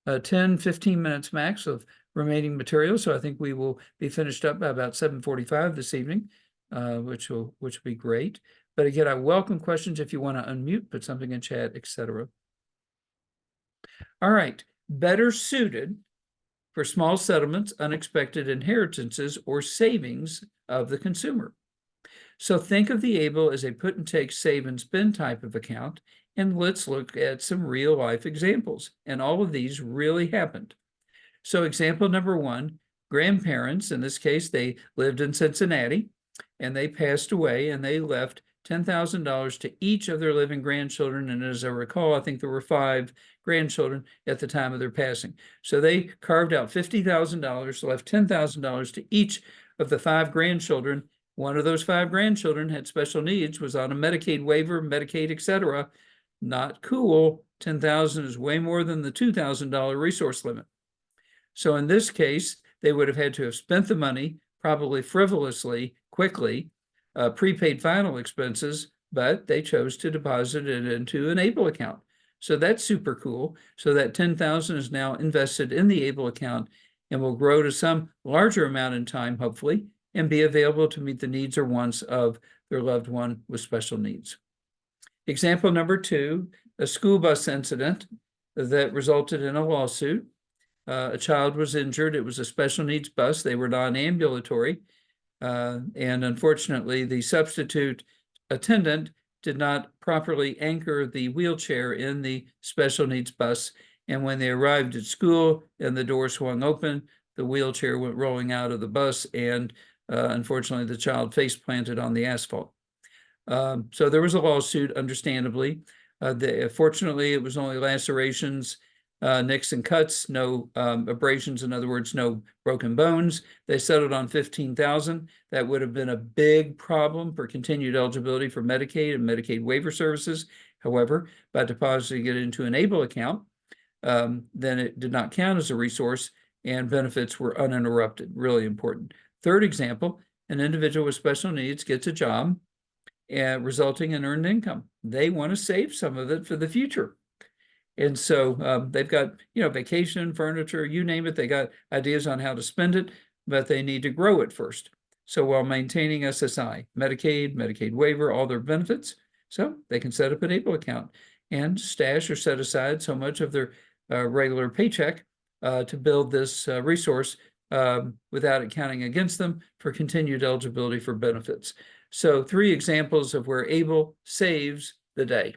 10, 15 minutes max of remaining material. So I think we will be finished up by about 7:45 this evening, which will be great. But again, I welcome questions if you want to unmute, put something in chat, etc. All right, better suited for small settlements, unexpected inheritances, or savings of the consumer. So think of the ABLE as a put and take, save and spend type of account, and let's look at some real life examples. And all of these really happened. So example number one, grandparents, in this case, they lived in Cincinnati and they passed away and they left $10,000 to each of their living grandchildren. And as I recall, I think there were 5 grandchildren at the time of their passing. So they carved out $50,000, left $10,000 to each of the 5 grandchildren. One of those 5 grandchildren had special needs, was on a Medicaid waiver, Medicaid, etc. Not cool. $10,000 is way more than the $2,000 resource limit. So in this case, they would have had to have spent the money, probably frivolously, quickly, prepaid final expenses, but they chose to deposit it into an ABLE account. So that's super cool. So that $10,000 is now invested in the ABLE account and will grow to some larger amount in time, hopefully, and be available to meet the needs or wants of their loved one with special needs. Example number 2, a school bus incident that resulted in a lawsuit. A child was injured. It was a special needs bus. They were non-ambulatory. And unfortunately, the substitute attendant did not properly anchor the wheelchair in the special needs bus. And when they arrived at school and the door swung open, the wheelchair went rolling out of the bus, and unfortunately, the child face planted on the asphalt. So there was a lawsuit, understandably. Fortunately, it was only lacerations, nicks and cuts, no abrasions, in other words, no broken bones. They settled on $15,000. That would have been a big problem for continued eligibility for Medicaid and Medicaid waiver services. However, by depositing it into an ABLE account, then it did not count as a resource and benefits were uninterrupted. Really important. Third example, an individual with special needs gets a job resulting in earned income. They want to save some of it for the future. And so they've got, vacation, furniture, you name it. They got ideas on how to spend it, but they need to grow it first. So while maintaining SSI, Medicaid, Medicaid waiver, all their benefits, so they can set up an ABLE account and stash or set aside so much of their regular paycheck to build this resource without it counting against them for continued eligibility for benefits. So 3 examples of where ABLE saves the day.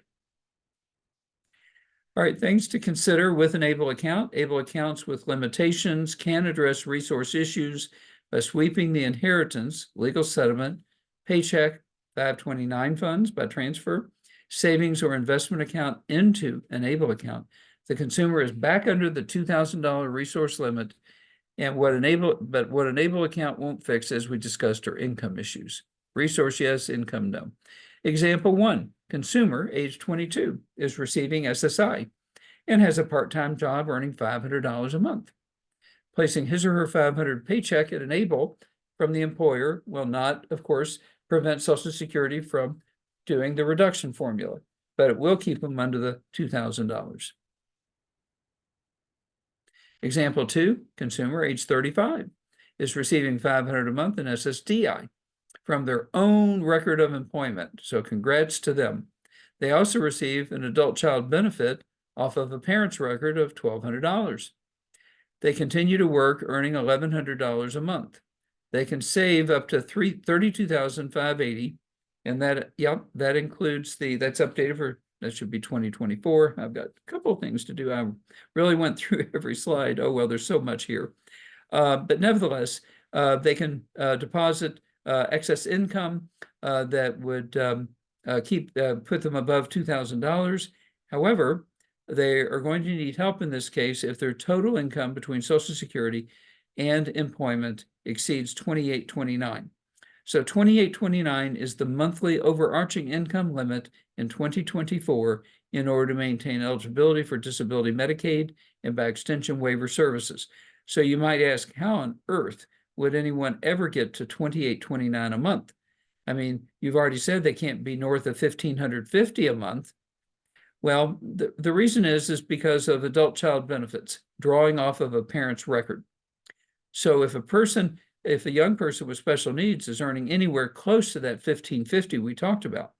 All right, things to consider with an ABLE account. ABLE accounts with limitations can address resource issues by sweeping the inheritance, legal settlement, paycheck, 529 funds by transfer, savings or investment account into an ABLE account. The consumer is back under the $2,000 resource limit, and what an ABLE account won't fix, as we discussed, are income issues. Resource, yes. Income, no. Example 1, consumer, age 22, is receiving SSI and has a part-time job earning $500 a month. Placing his or her $500 paycheck at an ABLE from the employer will not, of course, prevent Social Security from doing the reduction formula, but it will keep them under the $2,000. Example 2, consumer, age 35, is receiving $500 a month in SSDI from their own record of employment. So congrats to them. They also receive an adult child benefit off of a parent's record of $1,200. They continue to work, earning $1,100 a month. They can save up to $32,580, and that includes that's updated for, that should be 2024. I've got a couple of things to do. I really went through every slide. Oh, well, there's so much here. But nevertheless, they can deposit excess income that would put them above $2,000. However, they are going to need help in this case if their total income between Social Security and employment exceeds $2,829. So $2,829 is the monthly overarching income limit in 2024 in order to maintain eligibility for disability Medicaid and by extension waiver services. So you might ask, how on earth would anyone ever get to $2,829 a month? I mean, you've already said they can't be north of $1,550 a month. Well, the reason is because of adult child benefits, drawing off of a parent's record. So if a young person with special needs is earning anywhere close to that $1,550 we talked about,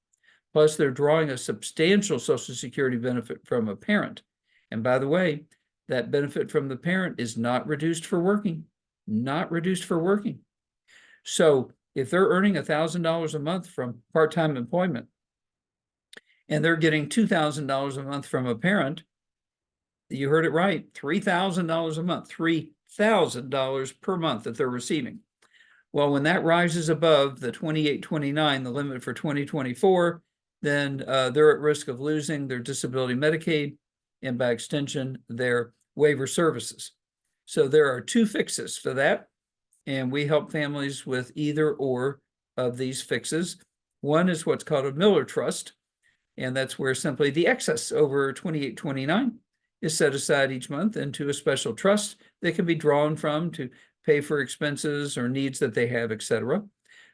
plus they're drawing a substantial Social Security benefit from a parent. And by the way, that benefit from the parent is not reduced for working, not reduced for working. So if they're earning $1,000 a month from part-time employment, and they're getting $2,000 a month from a parent, you heard it right, $3,000 a month, $3,000 per month that they're receiving. Well, when that rises above the $2,829, the limit for 2024, then they're at risk of losing their disability Medicaid and by extension, their waiver services. So there are 2 fixes for that, and we help families with either or of these fixes. One is what's called a Miller Trust, and that's where simply the excess over $2,829 is set aside each month into a special trust that can be drawn from to pay for expenses or needs that they have, etc.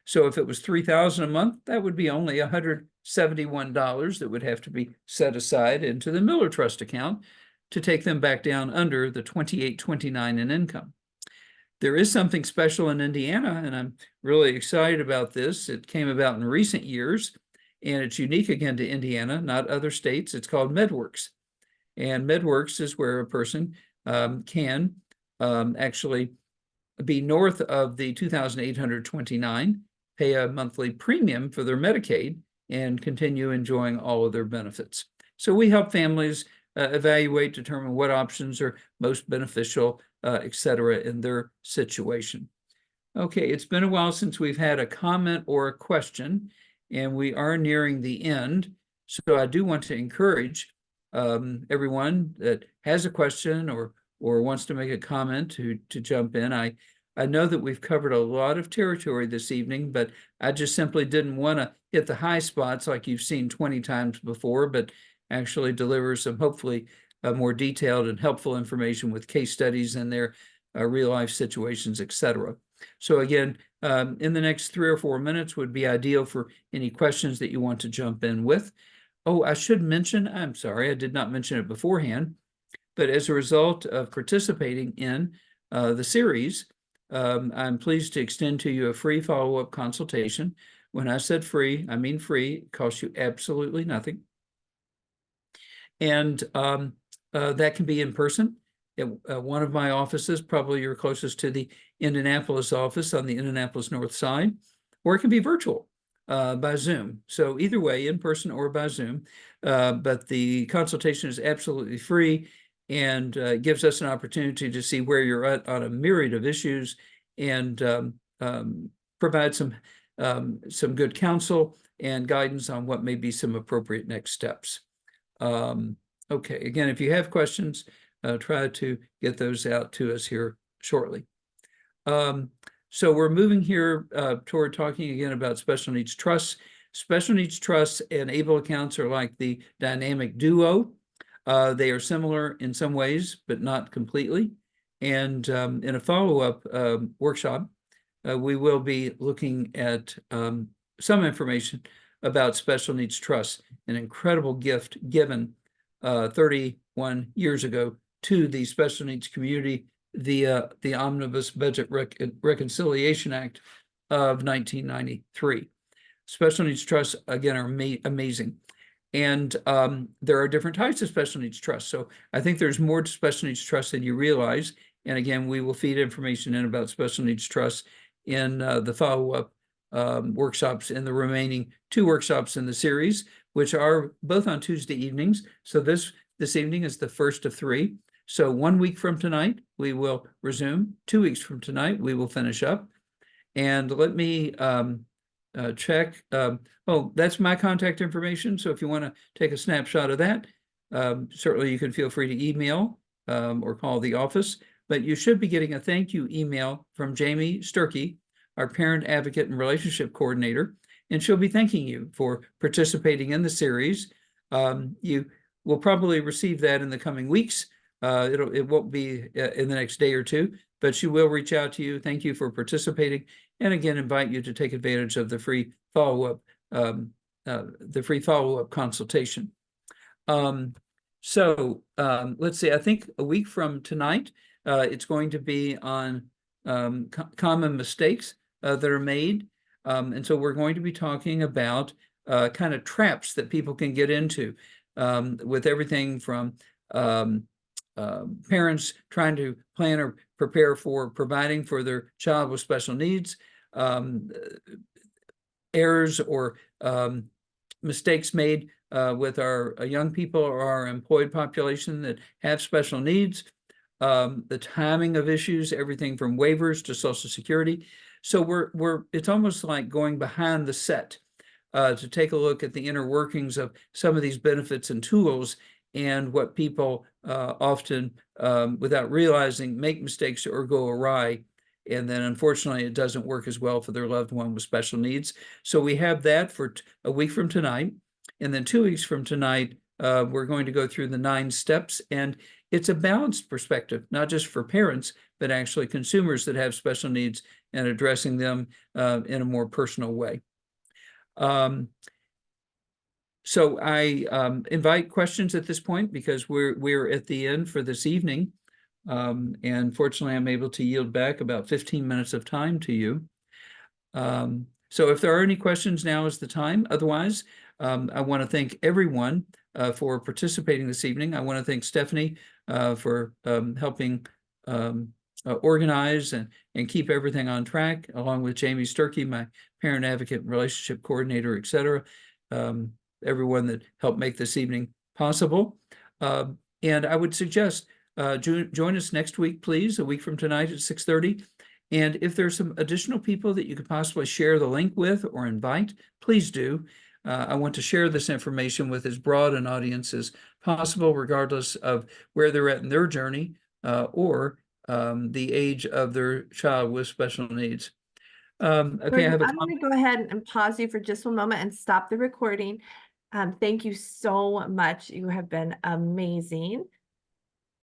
So if it was $3,000 a month, that would be only $171 that would have to be set aside into the Miller Trust account to take them back down under the $2,829 in income. There is something special in Indiana, and I'm really excited about this. It came about in recent years, and it's unique again to Indiana, not other states. It's called MedWorks. And MedWorks is where a person can actually be north of the $2,829, pay a monthly premium for their Medicaid, and continue enjoying all of their benefits. So we help families evaluate, determine what options are most beneficial, et cetera, in their situation. Okay, it's been a while since we've had a comment or a question, and we are nearing the end. So I do want to encourage everyone that has a question or wants to make a comment to jump in. I know that we've covered a lot of territory this evening, but I just simply didn't want to hit the high spots like you've seen 20 times before, but actually deliver some hopefully more detailed and helpful information with case studies and their real life situations, etc. So again, in the next 3 or 4 minutes would be ideal for any questions that you want to jump in with. Oh, I should mention, I'm sorry, I did not mention it beforehand, but as a result of participating in the series, I'm pleased to extend to you a free follow-up consultation. When I said free, I mean free. It costs you absolutely nothing. And That can be in person at one of my offices, probably you're closest to the Indianapolis office on the Indianapolis North Side, or it can be virtual by Zoom. So either way, in person or by Zoom. But the consultation is absolutely free and gives us an opportunity to see where you're at on a myriad of issues and provide some good counsel and guidance on what may be some appropriate next steps. Okay, again, if you have questions, try to get those out to us here shortly. So we're moving here toward talking again about special needs trusts. Special needs trusts and ABLE accounts are like the dynamic duo. They are similar in some ways, but not completely. And in a follow-up workshop, we will be looking at some information about special needs trusts, an incredible gift given 31 years ago to the special needs community via the Omnibus Budget Reconciliation Act of 1993. Special needs trusts, again, are amazing. And there are different types of special needs trusts. So I think there's more to special needs trusts than you realize. And again, we will feed information in about special needs trusts in the follow-up workshops in the remaining 2 workshops in the series, which are both on Tuesday evenings. So this evening is the first of 3. So 1 week from tonight, we will resume. 2 weeks from tonight, we will finish up. And let me check. Oh, that's my contact information. So if you want to take a snapshot of that, certainly you can feel free to email or call the office. But you should be getting a thank you email from Jamie Sturkey, our parent advocate and relationship coordinator, and she'll be thanking you for participating in the series. You will probably receive that in the coming weeks. It won't be in the next day or 2, but she will reach out to you. Thank you for participating, and again, invite you to take advantage of the free follow-up consultation. Let's see. I think a week from tonight, it's going to be on common mistakes that are made. And so we're going to be talking about kind of traps that people can get into with everything from parents trying to plan or prepare for providing for their child with special needs, errors or mistakes made with our young people or our employed population that have special needs, the timing of issues, everything from waivers to Social Security. So it's almost like going behind the set to take a look at the inner workings of some of these benefits and tools and what people often, without realizing, make mistakes or go awry. And then unfortunately, it doesn't work as well for their loved one with special needs. So we have that for a week from tonight. And then 2 weeks from tonight, we're going to go through the 9 steps. And it's a balanced perspective, not just for parents, but actually consumers that have special needs and addressing them in a more personal way. So I invite questions at this point because we're at the end for this evening. And fortunately, I'm able to yield back about 15 minutes of time to you. So if there are any questions, now is the time. Otherwise, I want to thank everyone for participating this evening. I want to thank Stephanie for helping organize and keep everything on track, along with Jamie Sturkey, my parent advocate and relationship coordinator, et cetera. Everyone that helped make this evening possible. And I would suggest join us next week, please, a week from tonight at 6:30. And if there's some additional people that you could possibly share the link with or invite, please do. I want to share this information with as broad an audience as possible, regardless of where they're at in their journey or the age of their child with special needs. Okay, I'm going to go ahead and pause you for just 1 moment and stop the recording. Thank you so much. You have been amazing.